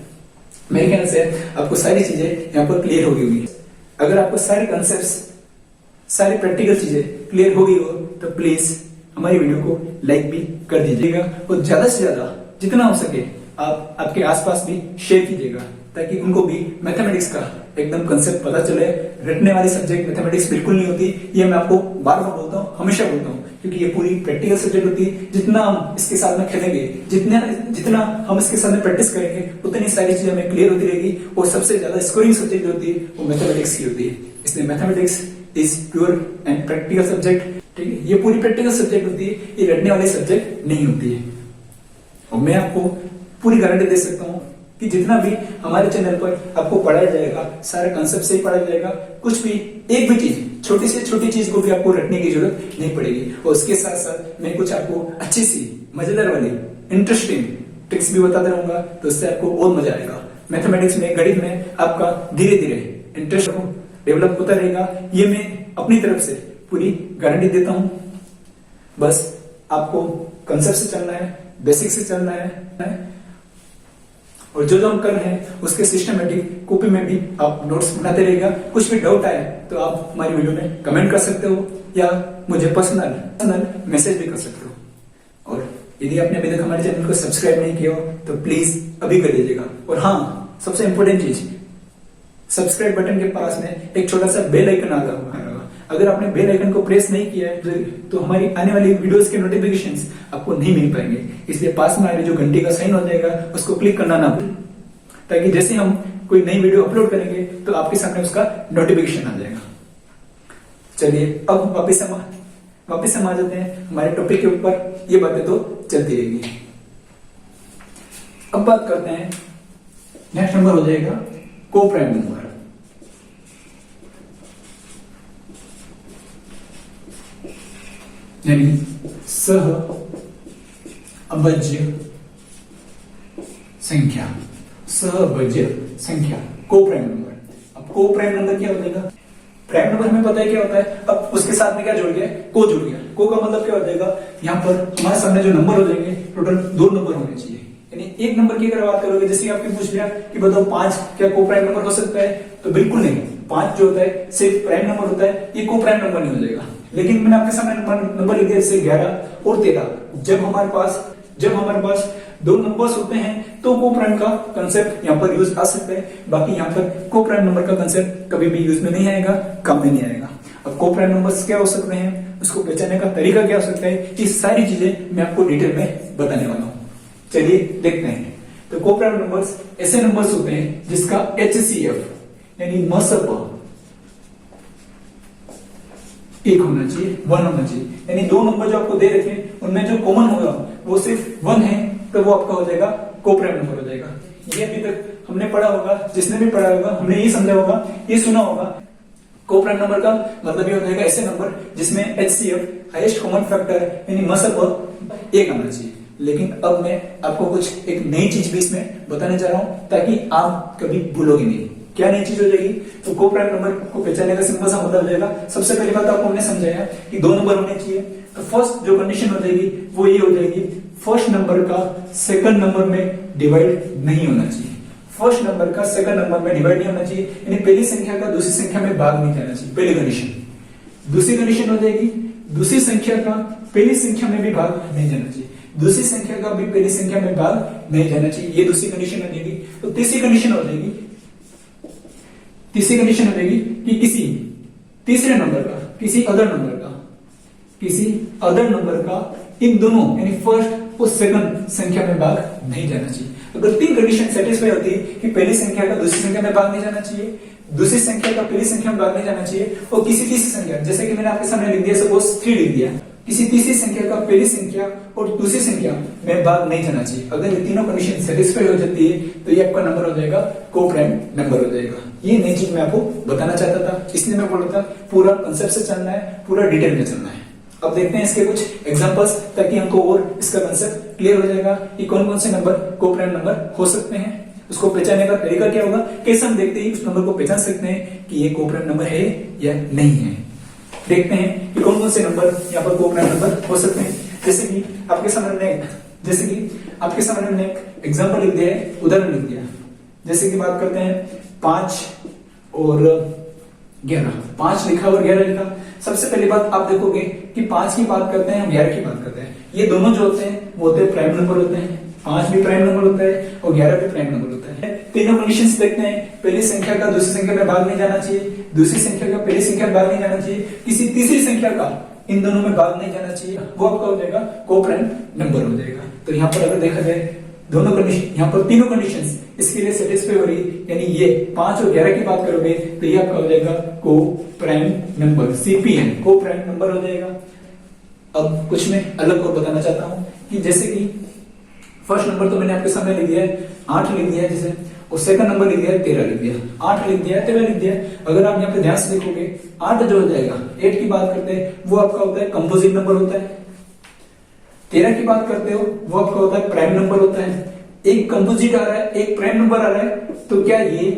मेरे ख्याल से आपको सारी चीजें यहाँ पर क्लियर होगी होगी। अगर आपको सारे कंसेप्ट, सारी प्रैक्टिकल चीजें क्लियर हो गई हो तो प्लीज हमारी वीडियो को लाइक भी कर दीजिएगा और ज्यादा से ज्यादा जितना हो सके आप आपके आसपास भी शेयर कीजिएगा, ताकि उनको भी मैथमेटिक्स का एकदम कंसेप्ट पता चले। रटने वाली सब्जेक्ट मैथमेटिक्स बिल्कुल नहीं होती, ये मैं आपको बार बार बोलता हूँ, हमेशा बोलता हूँ, क्योंकि ये पूरी प्रैक्टिकल सब्जेक्ट होती है। जितना हम इसके साथ में खेलेंगे, जितना हम इसके साथ में प्रैक्टिस करेंगे, उतनी सारी चीजें हमें क्लियर होती रहेगी। और सबसे ज्यादा स्कोरिंग सब्जेक्ट होती है वो मैथमेटिक्स की होती है। इसलिए mathematics is pure and practical subject. ठीक है, ये पूरी प्रैक्टिकल सब्जेक्ट होती है, ये रटने वाली सब्जेक्ट नहीं होती है। और मैं आपको पूरी गारंटी दे सकता हूँ कि जितना भी हमारे चैनल पर आपको पढ़ाया जाएगा, सारा कंसेप्ट से ही पढ़ाया जाएगा। कुछ भी, एक भी चीज, छोटी से छोटी चीज को भी आपको रटने की जरूरत नहीं पड़ेगी। और उसके साथ साथ मैं कुछ आपको अच्छी सी, मजेदार वाली, इंटरेस्टिंग ट्रिक्स भी बताता रहूंगा, तो उससे आपको बहुत मजा आएगा। मैथमेटिक्स में, गणित में आपका धीरे धीरे इंटरेस्ट डेवलप होता रहेगा, ये मैं अपनी तरफ से पूरी गारंटी देता हूं। बस आपको कंसेप्ट से चलना है, बेसिक से चलना है, और जो हम कर रहे हैं उसके सिस्टमेटिक कॉपी में भी आप नोट्स बनाते रहेगा। कुछ भी डाउट आए तो आप हमारी वीडियो में कमेंट कर सकते हो या मुझे पर्सनल मैसेज भी कर सकते हो। और यदि आपने अभी तक हमारे चैनल को सब्सक्राइब नहीं किया हो तो प्लीज अभी कर लीजिएगा। और हाँ, सबसे इंपॉर्टेंट चीज, सब्सक्राइब बटन के पास में एक छोटा सा बेल आइकन आता होगा, अगर आपने बेल आइकन को प्रेस नहीं किया है तो हमारी आने वाली वीडियोस के नोटिफिकेशंस आपको नहीं मिल पाएंगे। इसलिए पास में आ रही जो घंटी का साइन हो जाएगा उसको क्लिक करना ना भूलें, ताकि जैसे हम कोई नई वीडियो अपलोड करेंगे तो आपके सामने उसका नोटिफिकेशन आ जाएगा। चलिए अब वापस हम आ जाते हैं हमारे टॉपिक के ऊपर। ये बातें तो चलती रहेगी। अब बात करते हैं, नेक्स्ट नंबर हो जाएगा को प्राइम नंबर। यानी सह अभाज्य संख्या, सह अभाज्य संख्या को प्राइम नंबर। अब को प्राइम नंबर क्या हो जाएगा? प्राइम नंबर हमें पता है क्या होता है। अब उसके साथ में क्या जुड़ गया? को जुड़ गया। को का मतलब क्या हो जाएगा? यहाँ पर हमारे सामने जो नंबर हो जाएंगे टोटल 2 नंबर होने चाहिए। यानी एक नंबर की अगर बात करोगे, जैसे आपने पूछ लिया कि बताओ 5 क्या को प्राइम नंबर हो सकता है, तो बिल्कुल नहीं। 5 जो होता है सिर्फ प्राइम नंबर होता है, ये को प्राइम नंबर नहीं हो जाएगा। लेकिन मैंने आपके सामने नंबर लिख दिया जैसे 11 और 13। जब हमारे पास 2 नंबर्स होते हैं तो को प्राइम का कंसेप्ट यहाँ पर यूज आ सकता है। बाकी यहाँ पर को प्राइम नंबर का कंसेप्ट कभी भी यूज में नहीं आएगा, काम में नहीं आएगा। अब को प्राइम नंबर्स क्या हो सकते हैं, उसको पहचानने का तरीका क्या हो सकता है, ये सारी चीजें मैं आपको डिटेल में बताने वाला हूँ। चलिए देखते हैं। तो को प्राइम नंबर्स ऐसे नंबर्स होते हैं जिसका HCF यानी मसप 1 होना चाहिए, 1 होना चाहिए। यानी 2 नंबर जो आपको दे रखे हैं उनमें जो कॉमन होगा वो सिर्फ 1 है, तो वो आपका हो जाएगा को प्राइम नंबर हो जाएगा। ये अभी तक हमने पढ़ा होगा, जिसने भी पढ़ा होगा हमने ये समझा होगा, ये सुना होगा। को प्राइम नंबर का मतलब ये हो जाएगा ऐसे नंबर जिसमें HCF हाईएस्ट कॉमन फैक्टर यानी मसप 1 आना चाहिए। लेकिन अब मैं आपको कुछ एक नई चीज भी इसमें बताने जा रहा हूं, ताकि आप कभी भूलोगे नहीं। क्या नई चीज हो जाएगी? तो को प्राइम नंबर को पहचानने का सिंपल सा मतलब हो जाएगा। सबसे पहली बात आपको हमने समझाया कि 2 नंबर होने चाहिए। तो फर्स्ट जो कंडीशन हो जाएगी वो ये हो जाएगी, फर्स्ट नंबर का सेकंड नंबर में डिवाइड नहीं होना चाहिए। फर्स्ट नंबर का सेकंड नंबर में डिवाइड नहीं होना चाहिए, यानी पहली संख्या का दूसरी संख्या में भाग नहीं जाना चाहिए, पहली कंडीशन। दूसरी कंडीशन हो जाएगी, दूसरी संख्या का पहली संख्या में भी भाग नहीं जाना चाहिए। दूसरी संख्या का भी पहली संख्या में भाग नहीं जाना चाहिए, ये दूसरी कंडीशन हो जाएगी। तो तीसरी कंडीशन हो जाएगी कि किसी तीसरे नंबर का, किसी अदर नंबर का इन दोनों यानी फर्स्ट और सेकंड संख्या में भाग नहीं जाना चाहिए। अगर 3 कंडीशन सेटिस्फाई होती है कि पहली संख्या का दूसरी संख्या में भाग नहीं जाना चाहिए, दूसरी संख्या का पहली संख्या में भाग नहीं जाना चाहिए, और किसी तीसरी संख्या, जैसे कि मैंने आपके सामने लिख दिया सपोज 3 लिख दिया, किसी तीसरी संख्या का पहली संख्या और दूसरी संख्या में भाग नहीं जाना चाहिए। अगर ये तीनों कंडीशन सेटिस्फाई हो जाती है तो ये आपका नंबर हो जाएगा को प्राइम नंबर हो जाएगा। ये नई चीज मैं आपको बताना चाहता था, इसलिए मैं बोल रहा था पूरा कंसेप्ट से चलना है, पूरा डिटेल में चलना है। अब देखते हैं इसके कुछ एग्जांपल्स, ताकि हमको और इसका कंसेप्ट क्लियर हो जाएगा कि कौन कौन से नंबर को प्राइम नंबर हो सकते हैं। उसको पहचानने का तरीका क्या होगा, कैसे हम देखते हैं उस नंबर को पहचान सकते हैं कि ये को प्राइम नंबर है या नहीं है। देखते हैं कि कौन कौन से नंबर यहाँ पर को प्राइम नंबर हो सकते हैं। जैसे कि आपके सामने एक एग्जांपल लिख दिया है, उदाहरण लिख दिया। जैसे कि बात करते हैं 5 और 11, 5 लिखा और 11 लिखा। सबसे पहली बात आप देखोगे कि 5 की बात करते हैं, हम 11 की बात करते हैं। ये दोनों जो होते हैं वो होते हैं प्राइम नंबर होते हैं। 5 भी प्राइम नंबर होता है और 11 भी प्राइम नंबर होता है। तीनों कंडीशंस देखते हैं, पहली संख्या का दूसरी संख्या में भाग नहीं जाना चाहिए, दूसरी संख्या का पहली संख्या में भाग नहीं जाना चाहिए, किसी तीसरी संख्या का इन दोनों में भाग नहीं जाना चाहिए, वो आपका हो जाएगा को प्राइम नंबर हो जाएगा। तो यहाँ पर अगर देखा जाए दोनों कंडीशन, यहाँ पर तीनों कंडीशंस इसके लिए सेटिस्फाई हो रही, यानी ये 5 और 11 की बात करोगे तो ये आपका हो जाएगा को प्राइम नंबर, CPN को प्राइम नंबर हो जाएगा। अब कुछ मैं अलग और बताना चाहता हूं कि जैसे कि फर्स्ट नंबर तो मैंने आपके सामने लिख दिया है, 8 लिख दिया है जैसे, और सेकंड नंबर लिख दिया है 13 लिख दिया, 8 लिख दिया 13 लिख दिया। अगर आप यहाँ पे ध्यान से देखोगे 8 जो हो जाएगा, 8 की बात करते हैं वो आपका होता है कंपोजिट नंबर होता है। 13 की बात करते हो वो आपका होता है प्राइम नंबर होता है। एक कंपोजिट आ रहा है, एक प्राइम नंबर आ रहा है, तो क्या ये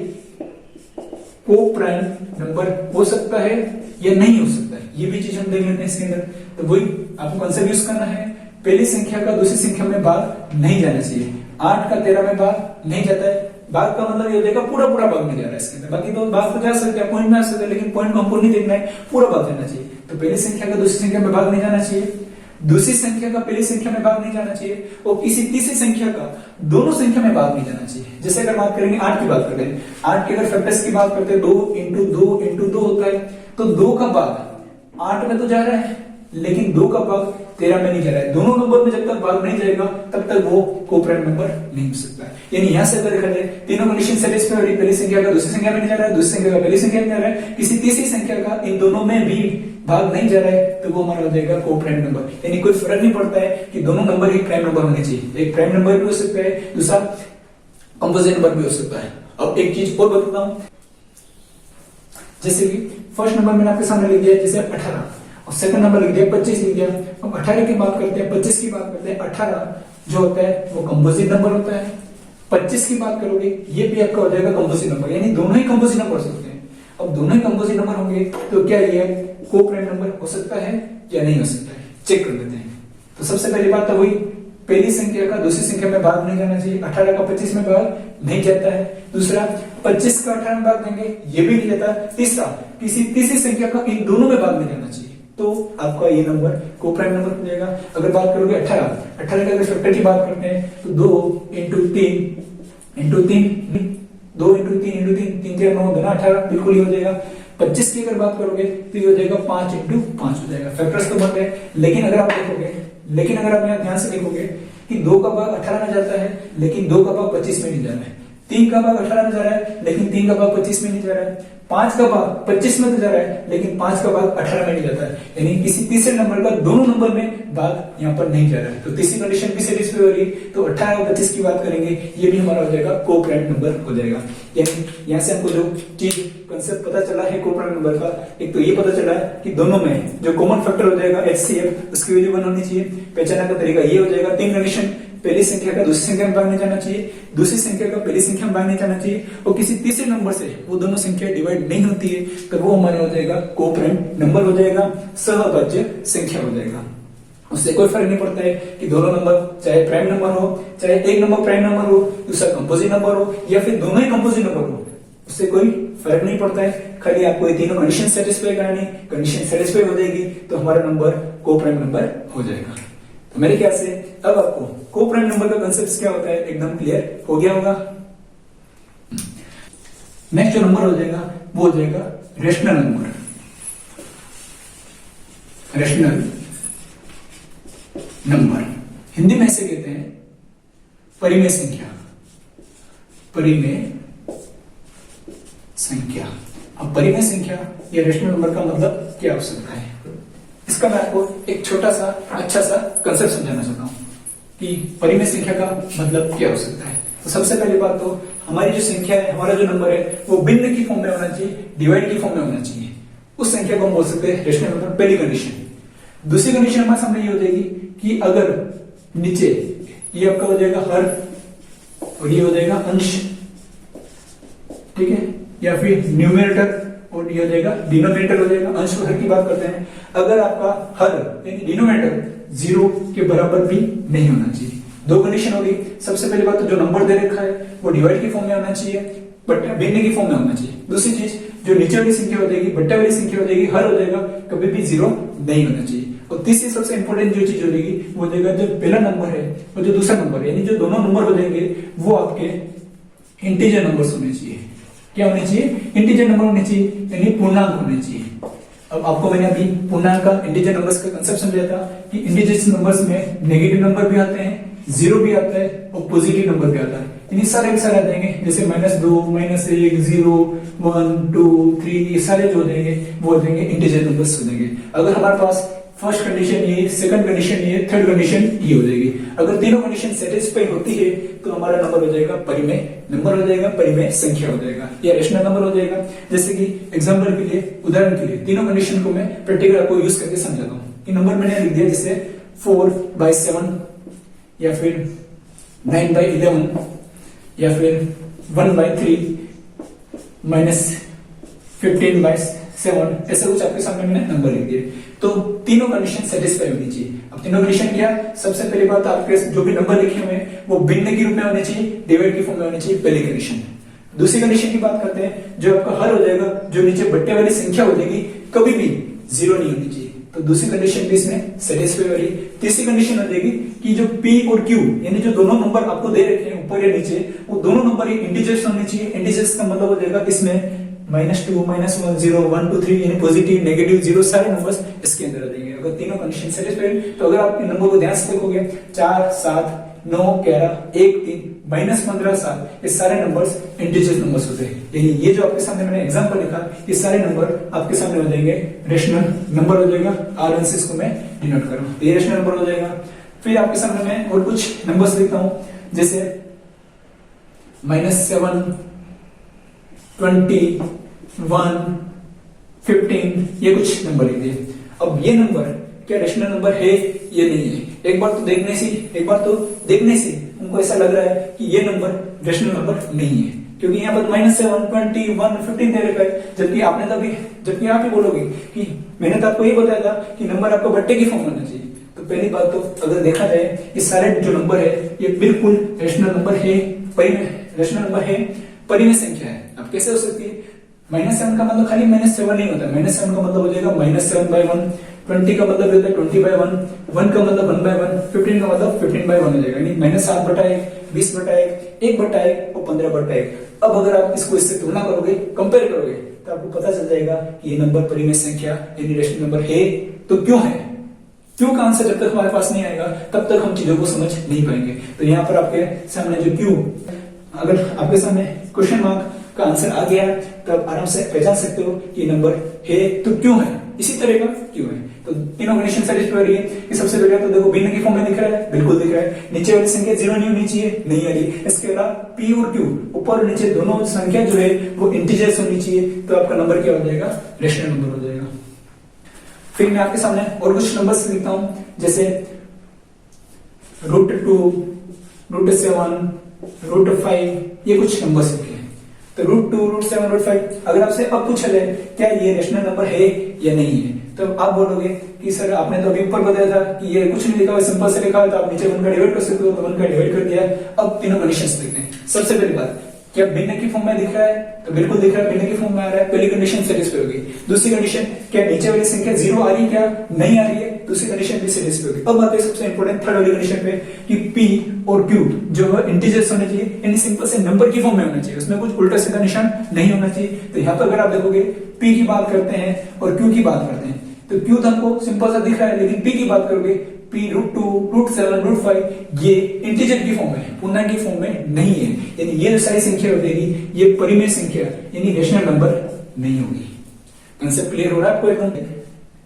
को प्राइम नंबर हो सकता है या नहीं हो सकता है, ये भी चीज हम देख लेते हैं इसके अंदर। तो वही आपको कंसेप्ट यूज करना है, पहली संख्या का दूसरी संख्या में भाग नहीं जाना चाहिए। 8 का 13 में भाग नहीं जाता है, भाग का मतलब ये हो जाएगा पूरा भाग नहीं जा रहा है इसके अंदर। बाकी तो भाग तो जा सकते हैं, पॉइंट में आ सकते हैं, लेकिन पॉइंट को हमको नहीं देखना है, पूरा भाग जाना चाहिए। तो पहली संख्या का दूसरी संख्या में भाग नहीं जाना चाहिए, दूसरी संख्या का पहली संख्या में भाग नहीं जाना चाहिए, और किसी तीसरी संख्या का दोनों संख्या में भाग नहीं जाना चाहिए। जैसे अगर बात करेंगे 8 की बात करते हैं, 8 के अगर फैक्टर्स की बात करते हैं 2 × 2 × 2 होता है, तो 2 का भाग 8 में तो जा रहा है, लेकिन 2 का भाग 13 में नहीं जा रहा है। दोनों नंबर में जब तक भाग नहीं जाएगा तब तक वो कोप्राइम नंबर नहीं हो सकता है। यानी यहां से अगर देखा जाए तीनों कंडीशन सेटिस्फाई हो रही, पहली संख्या का दूसरी संख्या में नहीं जा रहा है, दूसरी संख्या का पहली संख्या में जा रहा है, किसी तीसरी संख्या का इन दोनों में भी भाग नहीं जा रहा है, तो वो हमारा हो जाएगा कोप्राइम नंबर। यानी कोई फर्क नहीं पड़ता है कि दोनों नंबर एक प्राइम नंबर होने चाहिए, एक प्राइम नंबर भी हो सकता है, दूसरा कंपोजिट नंबर भी हो सकता है। अब एक चीज और बताता हूं, जैसे कि फर्स्ट नंबर मैंने आपके सामने लिख दिया जैसे 18 और सेकंड नंबर लिख दिया 25 लिख दिया। अब 18 की बात करते हैं, 25 की बात करते हैं। 18 जो होता है वो कंपोजिट नंबर होता है, 25 की बात करोगे ये भी आपका हो जाएगा कंपोजिट नंबर, यानी दोनों ही कंपोजिट नंबर हो सकते हैं। अब दोनों ही कंपोजिट नंबर होंगे तो क्या ये कोप्राइम नंबर हो सकता है या नहीं हो सकता है, चेक कर लेते हैं। तो सबसे पहली बात तो हुई पहली संख्या का दूसरी संख्या में भाग नहीं जाना चाहिए, 18 का 25 में भाग नहीं जाता है। दूसरा 25 का 18 में भाग देंगे ये भी नहीं जाता। तीसरा किसी तीसरी संख्या का इन दोनों में भाग नहीं जाना चाहिए, तो आपका ये नंबर कोप्राइम नंबर हो जाएगा। अगर बात करोगे 18 का अगर फैक्टर की बात करते हैं तो 2 इंटू 3 इंटू 3 2 इंटू 3 इंटू 3 3 3 9 देना 18 बिल्कुल ही हो जाएगा। 25 की अगर बात करोगे तो ये हो जाएगा 5 इंटू 5 हो जाएगा। फैक्टर्स तो बन गए, लेकिन अगर आप यहाँ ध्यान से देखोगे कि 2 का भाग 18 में जाता है लेकिन 2 का भाग 25 में नहीं जा रहा है, 3 का भाग 18 में जा रहा है लेकिन 3 का भाग 25 में नहीं जा रहा है, 5 का भाग 25 में तो जा रहा है लेकिन 5 का भाग 18 में नहीं जाता है, यानी किसी तीसरे नंबर का दोनों नंबर में भाग यहाँ पर नहीं जा रहा है। तो तीसरी कंडीशन भी सेटिस्फाई हो रही, तो 18 और 25 की बात करेंगे ये भी हमारा हो जाएगा कोप्राइम नंबर हो जाएगा। यानी यहाँ से हमको जो चीज कंसेप्ट पता चला है कोप्राइम नंबर का, एक तो ये पता चला है कि दोनों में जो कॉमन फैक्टर हो जाएगा HCF उसकी वैल्यू 1 होनी चाहिए। पहचानने का तरीका ये हो जाएगा, 3 कंडीशन, पहली संख्या का दूसरी संख्या में भाग नहीं जाना चाहिए, दूसरी संख्या का पहली संख्या में भाग नहीं जाना चाहिए, और किसी तीसरे नंबर से वो दोनों संख्या डिवाइड नहीं होती है तो वो हमारा हो जाएगा कोप्राइम नंबर हो जाएगा, सहभाज्य संख्या हो जाएगा। उससे कोई फर्क नहीं पड़ता है कि दोनों नंबर चाहे प्राइम नंबर हो, चाहे एक नंबर प्राइम नंबर हो, दूसरा कंपोजिट नंबर हो, या फिर दोनों ही कंपोजिट नंबर हो, उससे कोई फर्क नहीं पड़ता है। खाली आपको ये तीनों कंडीशन सेटिस्फाई करानी, कंडीशन सेटिस्फाई हो जाएगी तो हमारा नंबर कोप्राइम नंबर हो जाएगा। तो मेरे ख्याल से अब आपको कोप्राइम नंबर का कंसेप्ट क्या होता है एकदम क्लियर हो गया होगा। नेक्स्ट जो नंबर हो जाएगा वो हो जाएगा rational number. Rational number Hindi में ऐसे कहते हैं परिमेय संख्या, परिमेय संख्या। अब परिमेय संख्या या रेशनल नंबर का मतलब क्या हो सकता है, इसका मैं आपको एक छोटा सा अच्छा सा कंसेप्ट समझाना चाहता हूं कि परिमेय संख्या का मतलब क्या हो सकता है। तो सबसे पहली बात तो हमारी जो संख्या है, हमारा जो नंबर है वो भिन्न की फॉर्म में होना चाहिए, डिवाइड की फॉर्म में होना चाहिए, उस संख्या को हम बोल सकते हैं रेशनल नंबर, पहली कंडीशन। दूसरी कंडीशन हमारे सामने ये हो जाएगी कि अगर नीचे ये आपका हो जाएगा हर और ये हो जाएगा अंश, ठीक है, या फिर न्यूमरेटर और ये हो जाएगा डिनोमिनेटर हो जाएगा। अंश और हर की बात करते हैं, अगर आपका हर यानी डिनोमिनेटर 0 के बराबर भी नहीं होना चाहिए। दो कंडीशन होगी, सबसे पहली बात तो जो नंबर दे रखा है वो डिवाइड की फॉर्म में होना चाहिए, बट्टा भिन्न की फॉर्म में होना चाहिए। दूसरी चीज जो नीचे वाली संख्या हो जाएगी, बट्टा वाली संख्या हो जाएगी, हर हो जाएगा, कभी भी 0 नहीं होना चाहिए। और तीसरी सबसे इंपॉर्टेंट जो चीज हो जाएगी वो हो जाएगा जो पहला नंबर है और जो दूसरा नंबर है, यानी जो दोनों नंबर हो जाएंगे वो आपके इंटीजर नंबर्स होने चाहिए। क्या होने चाहिए? इंटीजर नंबर होने चाहिए, यानी पूर्णांक होने चाहिए। अब आपको मैंने अभी पूर्णांक का इंटीजर नंबर्स का कंसेप्ट समझाया था कि इंटीजर नंबर्स में नेगेटिव नंबर भी आते हैं, 0 भी आता है और पॉजिटिव नंबर भी आता है। यानी सारे के सारे आ जाएंगे, जैसे -2, -1, 0, 1, 2, 3, ये सारे जो हो जाएंगे वो हो जाएंगे इंटीजर नंबर्स हो जाएंगे। अगर हमारे पास फर्स्ट कंडीशन ये, सेकंड कंडीशन ये, थर्ड कंडीशन ये हो जाएगी। अगर तीनों कंडीशन सेटिस्फाई होती है तो हमारा नंबर हो जाएगा परिमेय नंबर हो जाएगा, परिमेय संख्या हो जाएगा या रेशनल नंबर हो जाएगा। जैसे कि एग्जांपल के लिए, उदाहरण के लिए तीनों कंडीशन को मैं प्रैक्टिकल आपको यूज करके समझाता हूँ कि नंबर मैंने लिख दिया जैसे 4/7 या फिर 9/11 या फिर 1/3 -15/7, ऐसा कुछ आपके सामने मैंने नंबर लिख दिए। तो तीनों कंडीशन सेटिस्फाई होनी चाहिए। अब तीनों कंडीशन क्या? सबसे पहली बात आपके जो भी नंबर लिखे हुए हैं वो भिन्न के रूप में होने चाहिए, डिवाइड की फॉर्म में होने चाहिए, पहली कंडीशन। दूसरी कंडीशन की बात करते हैं, जो आपका हर हो जाएगा, जो नीचे बट्टे वाली संख्या हो जाएगी, कभी भी 0 नहीं होनी चाहिए। तो दूसरी कंडीशन भी इसमें सेटिस्फाई हो रही। तीसरी कंडीशन हो जाएगी कि जो P और Q यानी जो दोनों नंबर आपको दे रखे हैं ऊपर या नीचे, वो दोनों नंबर इंटीजर्स होने चाहिए। इंटीजर्स का मतलब हो जाएगा इसमें -2 -1 0 1 2 3 यानी पॉजिटिव नेगेटिव जीरो सारे नंबर्स इसके अंदर आ जाएंगे। अगर तीनों कंडीशन सेटिस्फाइड तो अगर आप इन नंबर को ध्यान से देखोगे 4 7 9 11 1 3 -15 7 ये सारे नंबर्स इंटीजर्स नंबर्स होते हैं। यानी ये जो आपके सामने मैंने एग्जांपल लिखा ये सारे नंबर आपके सामने हो जाएंगे रेशनल नंबर हो जाएगा। R1 से इसको मैं डिनोट कर रहा हूं, ये रेशनल नंबर हो जाएगा। फिर आपके सामने मैं और कुछ नंबर्स लिखता हूं जैसे -7 20 1 15 ये कुछ नंबर लिख दिए। अब ये नंबर क्या रेशनल नंबर है ये नहीं है, एक बार तो देखने से उनको ऐसा लग रहा है कि ये नंबर रेशनल नंबर नहीं है, क्योंकि यहाँ पर -7 20 1 15 दे रखा है। जबकि आप ही बोलोगे कि मैंने तो आपको ये बताया था कि नंबर आपको बट्टे की फॉर्म होना चाहिए। तो पहली बात तो अगर देखा जाए ये सारे जो नंबर है ये बिल्कुल रेशनल नंबर है, रेशनल नंबर है, परिमेय संख्या है। अब कैसे हो सकती है? -7 का मतलब खाली -7 नहीं होता, -7 का मतलब हो जाएगा -7/1, 20 का मतलब होता है 20/1, 1 का मतलब 1/1, 15 का मतलब 15/1 हो जाएगा, यानी -7/1, 20/1, 1/1 और 15/1। अब अगर आप इसको इससे तुलना करोगे, कंपेयर करोगे, तो आपको पता चल जाएगा कि ये नंबर परिमेय संख्या यानी रेशनल नंबर है। तो क्यों है? क्यों का आंसर जब तक हमारे पास नहीं आएगा तब तक हम चीजों को समझ नहीं पाएंगे। तो यहाँ पर आपके सामने जो क्यों, अगर आपके सामने क्वेश्चन मार्क का आंसर आ गया तो आप आराम से पहचान सकते हो कि नंबर है तो क्यों है, इसी तरह का क्यों है। तो तीनों कंडीशन सेटिस्फाई हो रही है कि सबसे पहले तो देखो भिन्न की फॉर्म में दिख रहा है, बिल्कुल दिख रहा है। नीचे वाली संख्या 0 नहीं होनी चाहिए, नहीं आ रही। इसके अलावा p और q ऊपर और नीचे दोनों संख्या जो है वो इंटीजर्स होनी चाहिए, तो आपका नंबर क्या हो जाएगा? रेशनल नंबर हो जाएगा। फिर मैं आपके सामने और कुछ नंबर्स लिखता हूं जैसे √2 √7 √5 ये कुछ नंबर्स लिखे हैं। तो √2 √7 √5 अगर आपसे अब पूछा जाए क्या ये रेशनल नंबर है या नहीं है, तो आप बोलोगे कि सर आपने तो अभी ऊपर बताया था कि ये कुछ नहीं लिखा हुआ, सिंपल से लिखा हुआ, तो आप नीचे 1 का डिवाइड कर सकते हो, तो 1 का डिवाइड कर दिया। अब तीनों कंडीशंस लिखते हैं। सबसे पहली बात, क्या भिन्न की फॉर्म में दिख रहा है? तो बिल्कुल दिख रहा है, भिन्न की फॉर्म में आ रहा है, पहली कंडीशन सेटिस्फाई होगी। दूसरी कंडीशन, क्या नीचे वाली संख्या 0 आ रही है क्या? नहीं आ रही है, दूसरी कंडीशन भी सेटिस्फाई होगी। अब आते हैं सबसे इंपॉर्टेंट थर्ड वाली कंडीशन पे कि p और q जो है इंटीजर्स होने चाहिए, यानी सिंपल से नंबर की फॉर्म में होना चाहिए, उसमें कुछ उल्टा सीधा निशान नहीं होना चाहिए। तो यहाँ पर अगर आप देखोगे p की बात करते हैं और q की बात करते हैं, तो q तो हमको सिंपल सा दिख रहा है, लेकिन p की बात करोगे p √2 √7 √5 ये इंटीजर की फॉर्म में है, पूर्णांक की फॉर्म में नहीं है। यानी ये जो सारी संख्या हो जाएगी ये परिमेय संख्या यानी रेशनल नंबर नहीं होगी। कंसेप्ट क्लियर हो रहा है आपको? एकदम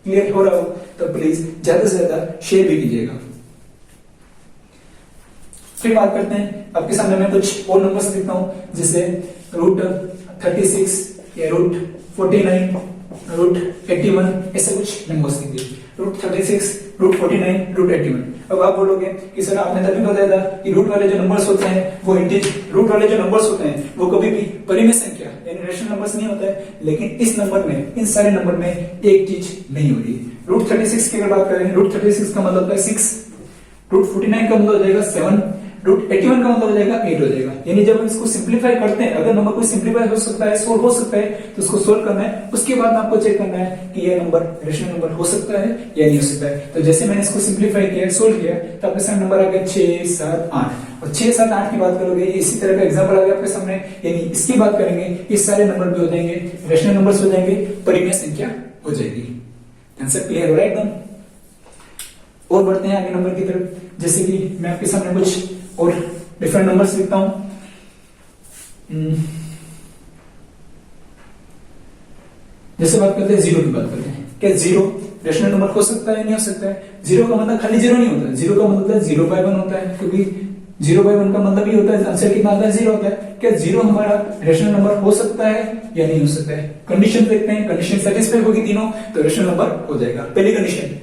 क्लियर हो रहा हो तो प्लीज ज्यादा से ज्यादा शेयर भी कीजिएगा। फिर बात करते हैं, आपके सामने मैं कुछ और नंबर्स लिखता हूं जैसे √36 या √49 √81 ऐसे कुछ नंबर्स लिख दिए। √36 √49 √81। अब आप बोलोगे कि सर आपने तभी बताया था कि रूट वाले जो नंबर्स होते हैं वो रूट वाले जो नंबर्स होते हैं वो कभी भी परिमेय संख्या यानी रेशनल नंबर्स नहीं होता है। लेकिन इस नंबर में, इन सारे नंबर में एक चीज नहीं हो रही। √36 की अगर बात करें, √36 का मतलब है 6, √49 का मतलब हो जाएगा 7, √81 का मतलब हो जाएगा 8 हो जाएगा। यानी जब हम इसको सिंप्लीफाई करते हैं, अगर नंबर को सिंप्लीफाई हो सकता है, सोल्व हो सकता है, तो उसको सोल्व करना है। उसके बाद आपको चेक करना है कि ये नंबर रेशनल नंबर हो सकता है या नहीं हो सकता है। तो जैसे मैंने इसको सिंप्लीफाई किया, सोल्व किया, तो आपके सामने नंबर आ गया 6 7 8 और 6 7 8 की बात करोगे, इसी तरह का एग्जांपल आ गया आपके सामने। यानी इसकी बात करेंगे, इस सारे नंबर भी हो जाएंगे रेशनल नंबर्स हो जाएंगे, परिमेय संख्या हो जाएगी। आंसर क्लियर हो रहा है एकदम। और बढ़ते हैं आगे नंबर की तरफ, जैसे कि मैं आपके सामने कुछ और डिफरेंट नंबर्स लिखता हूं। जैसे बात करते हैं 0 की बात करते हैं, क्या 0 रेशनल नंबर हो सकता है नहीं हो सकता है? 0 का मतलब खाली 0 नहीं होता है, 0 का मतलब 0/1 होता है, क्योंकि 0/1 का मतलब ही होता है आंसर कितना आता है? 0 होता है। क्या 0 हमारा रेशनल नंबर हो सकता है या नहीं हो सकता है? कंडीशन देखते हैं, कंडीशन सेटिस्फाई होगी तीनों तो रेशनल नंबर हो जाएगा। पहली कंडीशन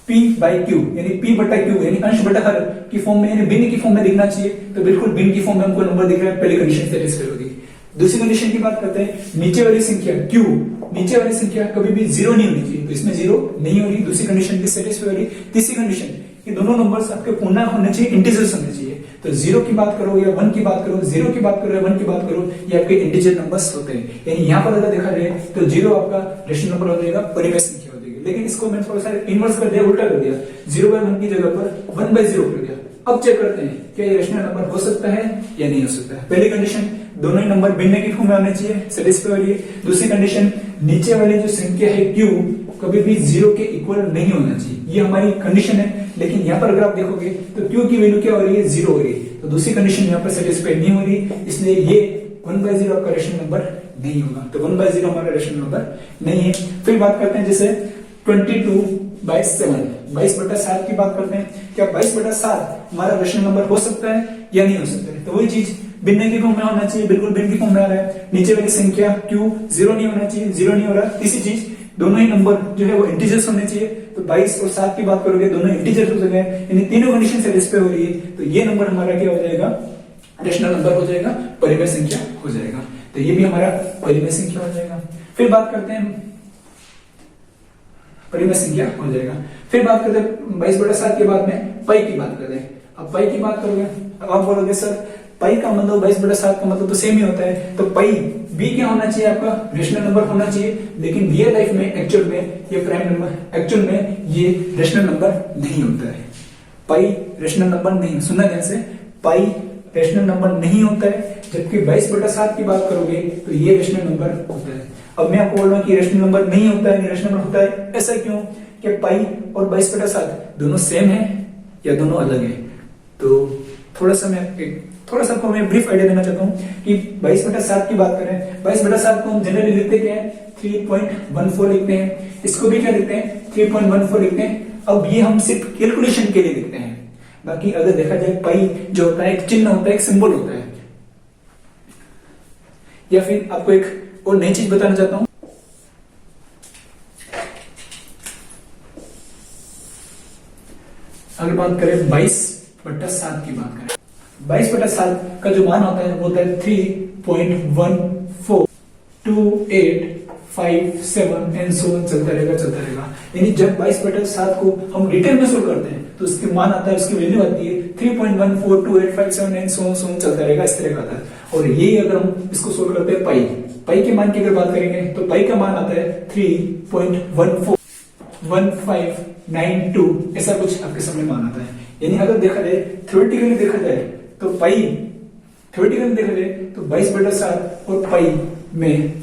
p/q यानी p/q यानी अंश बटा हर की फॉर्म में यानी भिन्न की फॉर्म में दिखना चाहिए, तो बिल्कुल भिन्न की फॉर्म में हमको नंबर दिख रहा है, पहली कंडीशन सेटिस्फाई होगी। दूसरी कंडीशन की बात करते हैं, नीचे वाली संख्या q, नीचे वाली संख्या कभी भी 0 नहीं होनी चाहिए, तो इसमें 0 नहीं होगी, दूसरी कंडीशन भी सेटिस्फाई होगी। तीसरी कंडीशन, ये दोनों नंबर्स आपके पूर्णांक होने चाहिए, इंटीजर्स होने चाहिए। तो 0 की बात करो या 1 की बात करो, 0 की बात करो या 1 की बात करो, ये आपके इंटीजर नंबर्स होते हैं। यानी यहाँ पर अगर देखा जाए तो 0 आपका रेशनल नंबर हो जाएगा, परिमेय संख्या हो जाएगी। लेकिन इसको मैंने थोड़ा सा इनवर्स कर दिया, उल्टा कर दिया, 0/1 की जगह पर 1/0 कर दिया। अब चेक करते हैं क्या ये रेशनल नंबर हो सकता है या नहीं हो सकता है। पहली कंडीशन, दोनों ही नंबर भिन्न की फॉर्म में होने चाहिए, सेटिस्फाई हो रही है। दूसरी कंडीशन, नीचे वाली जो संख्या है q कभी भी 0 के इक्वल नहीं होना चाहिए, ये हमारी कंडीशन है। लेकिन यहाँ पर अगर आप देखोगे तो q की वैल्यू क्या हो रही है, 0 हो रही है, तो दूसरी कंडीशन यहाँ पर सेटिस्फाई नहीं हो रही, इसलिए ये 1/0 आपका रेशनल नंबर नहीं होगा। तो 1/0 हमारा रेशनल नंबर नहीं है। फिर बात करते हैं जैसे 22/7, 22/7 की बात करते हैं, क्या 22/7 हमारा रेशनल नंबर हो सकता है या नहीं हो सकता है। तो वही चीज भिन्न की फॉर्म में होना चाहिए, बिल्कुल भिन्न की फॉर्म में आ रहा है। नीचे वाली संख्या q 0 नहीं होना चाहिए, 0 नहीं हो रहा। तीसरी चीज, दोनों ही नंबर जो है वो इंटीजर्स होने चाहिए, तो 22 और 7 की बात करोगे दोनों इंटीजर्स हो जाएंगे, यानी तीनों कंडीशन सेटिस्फाई हो रही है, तो ये नंबर हमारा क्या हो जाएगा, रेशनल नंबर हो जाएगा, परिमेय संख्या हो जाएगा। तो ये भी हमारा परिमेय संख्या हो जाएगा। फिर बात करते हैं परिमेय संख्या हो जाएगा। फिर बात करते हैं 22/7 के बाद में पाई की बात करते हैं। अब पाई की बात करोगे, अब आप बोलोगे सर पाई का मतलब 22/7 का मतलब तो सेम ही होता है, तो पाई बी क्या होना चाहिए, आपका रेशनल नंबर होना चाहिए। लेकिन रियल लाइफ में एक्चुअल में ये प्राइम नंबर, एक्चुअल में ये रेशनल नंबर नहीं होता है। पाई रेशनल नंबर नहीं, सुनना ध्यान से, पाई रेशनल नंबर नहीं होता है, जबकि 22/7 की बात करोगे तो ये रेशनल नंबर होता है। अब मैं आपको बोल रहा हूँ कि रेशनल नंबर नहीं होता है, रेशनल नंबर होता है, ऐसा क्यों, कि पाई और 22/7 दोनों सेम है या दोनों अलग है। तो थोड़ा सा आपको मैं ब्रीफ आइडिया देना चाहता हूँ कि 22/7 की बात करें, 22/7 को हम जनरली लिखते क्या है, 3.14 लिखते हैं, इसको भी क्या लिखते हैं, 3.14 लिखते हैं। अब ये हम सिर्फ कैलकुलेशन के लिए लिखते हैं, बाकी अगर देखा जाए पाई जो होता है एक चिन्ह होता है, एक सिंबल होता है। या फिर आपको एक और नई चीज बताना चाहता हूं, अगर बात करें 22/7 की बात करें, 22/7 का जो मान होता है वो होता है 3.142857 एंड सो ऑन, चलता रहेगा। यानी जब 22/7 को हम डिटेल में सोल्व करते हैं तो उसके मान आता है, उसकी वैल्यू आती है 3.142857 एंड सो ऑन चलता रहेगा, इस तरह का आता है। और यही अगर हम इसको सोल्व करते हैं पाई के मान की अगर बात करेंगे तो पाई का मान आता है 3.141592, ऐसा कुछ आपके सामने मान आता है। यानी अगर देखा जाए थ्योरेटिकली देखा जाए तो 22/7 और पाई में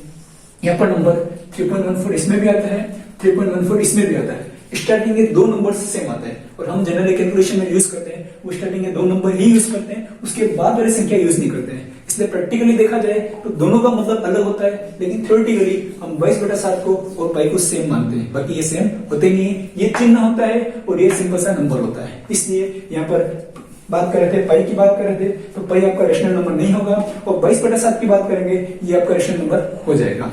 यहाँ पर नंबर 3.14 इसमें भी आता है, 3.14 इसमें भी आता है। स्टार्टिंग के दो नंबर सेम आता है और हम जनरली कैलकुलेशन में यूज करते हैं वो स्टार्टिंग के दो नंबर ही यूज करते हैं, उसके बाद वाली संख्या यूज नहीं करते हैं। इसलिए प्रैक्टिकली देखा जाए तो दोनों का मतलब अलग होता है, लेकिन थ्योरेटिकली हम 22/7 को और पाई को सेम मानते हैं, बाकी ये सेम होते नहीं है। ये चिन्ह होता है और ये सिंपल सा नंबर होता है। इसलिए यहाँ पर बात कर रहे थे पाई की बात कर रहे थे तो पाई आपका रेशनल नंबर नहीं होगा, और 22/7 की बात करेंगे ये आपका रेशनल नंबर हो जाएगा।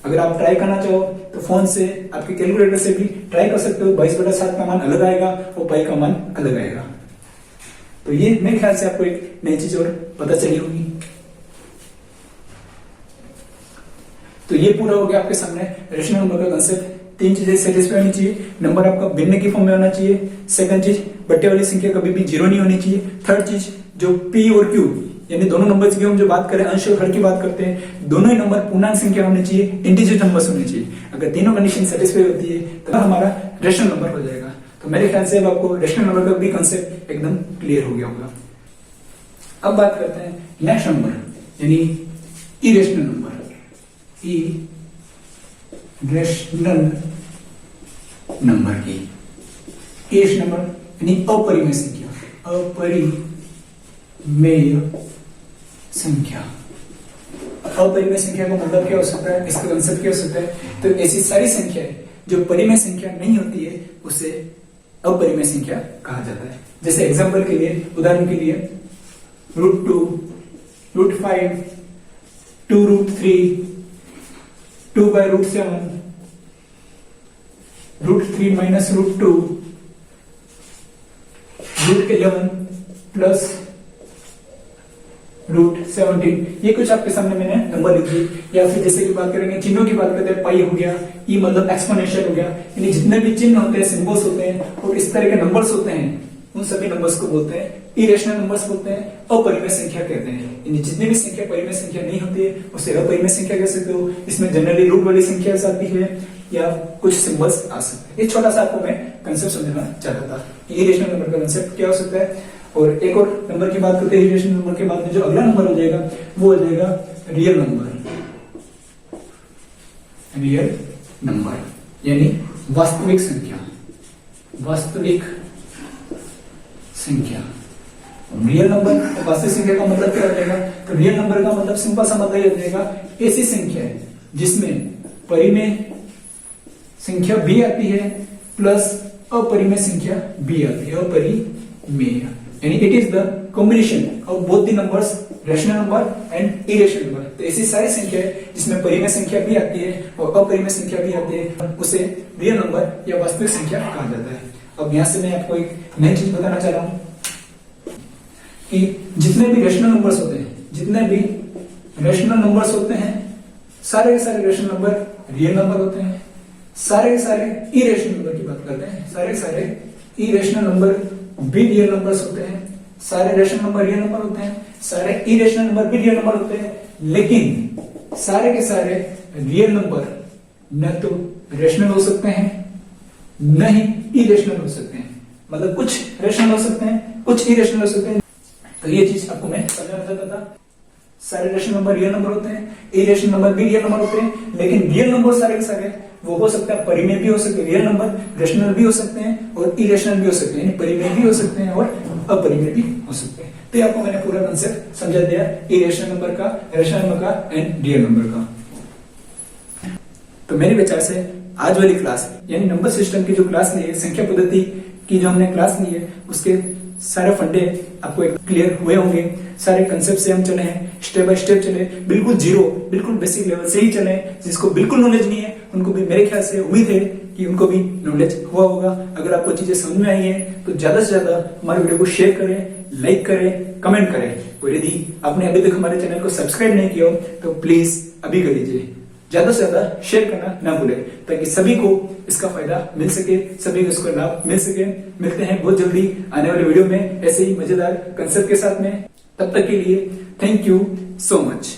अगर आप ट्राई करना चाहो तो फोन से, आपके कैलकुलेटर से भी ट्राई कर सकते हो। 22/7 का मान अलग आएगा और पाई का मान अलग आएगा। तो ये मेरे ख्याल से आपको एक नई चीज और पता चली होगी। तो ये पूरा हो गया आपके सामने रेशनल नंबर का कंसेप्ट। तीन चीजें सेटिस्फाई होनी चाहिए, नंबर आपका भिन्न की फॉर्म में होना चाहिए। सेकंड चीज, बट्टे वाली संख्या कभी भी 0 नहीं होनी चाहिए। थर्ड चीज, जो पी और क्यू यानी दोनों नंबर्स की हम जो बात करें, अंश और हर की बात करते हैं, दोनों ही नंबर पूर्णांक संख्या होनी चाहिए, इंटीजर नंबर्स होने चाहिए। अगर तीनों कंडीशन सेटिस्फाई होती है तो हमारा रेशनल नंबर हो जाएगा। तो मेरे ख्याल से अब आपको रेशनल नंबर का भी कंसेप्ट एकदम क्लियर हो गया होगा। अब बात करते हैं नेक्स्ट नंबर यानी इरेशनल नंबर। इरेशनल नंबर की इरेशनल नंबर यानी अपरिमेय संख्या, अपरिमेय संख्या। अपरिमेय संख्या का मतलब क्या हो सकता है, इसका कंसेप्ट क्या हो सकता है, तो ऐसी सारी संख्या जो परिमेय संख्या नहीं होती है उसे अपरिमेय संख्या कहा जाता है। जैसे एग्जांपल के लिए, उदाहरण के लिए √2, √5, 2√3, 2/√7, √3 minus √2, √11 प्लस √17। ये कुछ आपके सामने मैंने नंबर लिख दिए। या फिर जैसे कि बात करेंगे चिन्हों की बात करते हैं, पाई हो गया, ई मतलब एक्सपोनेंशियल हो गया, यानी जितने भी चिन्ह होते हैं, सिंबल्स होते हैं और इस तरह के नंबर्स होते हैं, उन सभी नंबर्स को बोलते हैं इरेशनल नंबर्स बोलते हैं, अपरिमेय संख्या कहते हैं। यानी जितनी भी संख्या परिमेय संख्या नहीं होती है उसे अपरिमेय संख्या कह सकते हो। इसमें जनरली रूट वाली संख्या आती है या कुछ सिंबल्स आ सकते हैं। ये छोटा सा आपको मैं कंसेप्ट समझाना चाहता था कि इरेशनल नंबर का कंसेप्ट क्या हो सकता है। और एक और नंबर की बात करते हैं, इरेशनल नंबर के बाद में जो अगला नंबर हो जाएगा वो हो जाएगा रियल नंबर। रियल नंबर यानी वास्तविक संख्या। वास्तविक संख्या, रियल नंबर और वास्तविक संख्या का मतलब क्या हो जाएगा? तो रियल नंबर का मतलब सिंपल सा मतलब ये हो जाएगा ऐसी संख्या है जिसमें परिमेय संख्या भी आती है प्लस अपरिमेय संख्या भी आती है। अपरिमेय यानी it is the combination of both the numbers, rational number and irrational number. तो ऐसी सारी संख्या है जिसमें परिमेय संख्या भी आती है और अपरिमेय संख्या भी आती है, उसे रियल नंबर या वास्तविक संख्या कहा जाता है। अब यहां से मैं आपको एक नई चीज बताना चाह रहा हूं कि जितने भी रेशनल नंबर्स होते हैं, जितने भी रेशनल नंबर्स होते हैं, सारे के सारे रेशनल नंबर रियल नंबर होते हैं। सारे के सारे इरेशनल नंबर की बात करते हैं, सारे के सारे इरेशनल नंबर भी रियल नंबर्स होते हैं। सारे रेशनल नंबर रियल नंबर होते हैं, सारे इरेशनल नंबर भी रियल नंबर होते हैं। लेकिन सारे के सारे रियल नंबर न तो रेशनल हो सकते हैं न ही इरेशनल हो सकते हैं। मतलब कुछ रेशनल हो सकते हैं, कुछ इरेशनल हो सकते हैं। तो ये चीज आपको मैं समझाना चाहता था। सारे रेशनल नंबर रियल नंबर होते हैं, इरेशनल नंबर भी रियल नंबर होते हैं, लेकिन रियल नंबर सारे के सारे वो हो सकता है परिमेय भी हो सकते हैं, रियल नंबर रेशनल भी हो सकते हैं और इरेशनल भी हो सकते हैं, यानी परिमेय भी हो सकते हैं और अपरिमेय भी हो सकते हैं। तो ये आपको मैंने पूरा कंसेप्ट समझा दिया इरेशनल नंबर का, रेशनल नंबर का एंड रियल नंबर का। तो मेरे विचार से आज वाली क्लास यानी नंबर सिस्टम की जो क्लास ली है, संख्या पद्धति की जो हमने क्लास ली है, उसके सारे फंडे आपको क्लियर हुए होंगे। सारे कंसेप्ट से हम चले हैं, स्टेप बाय स्टेप चले, बिल्कुल जीरो, बिल्कुल बेसिक लेवल से ही चले। जिसको बिल्कुल नॉलेज नहीं है उनको भी मेरे ख्याल से उम्मीद है कि उनको भी नॉलेज हुआ होगा। अगर आपको चीजें समझ में आई है तो ज्यादा से ज्यादा हमारे वीडियो को शेयर करें, लाइक करें, कमेंट करें। और यदि आपने अभी तक हमारे चैनल को सब्सक्राइब नहीं किया हो तो प्लीज अभी कर लीजिए। ज्यादा से ज्यादा शेयर करना ना भूलें ताकि सभी को इसका फायदा मिल सके, सभी को इसका लाभ मिल सके। मिलते हैं बहुत जल्दी आने वाले वीडियो में ऐसे ही मजेदार कंसेप्ट के साथ में। तब तक के लिए थैंक यू सो मच।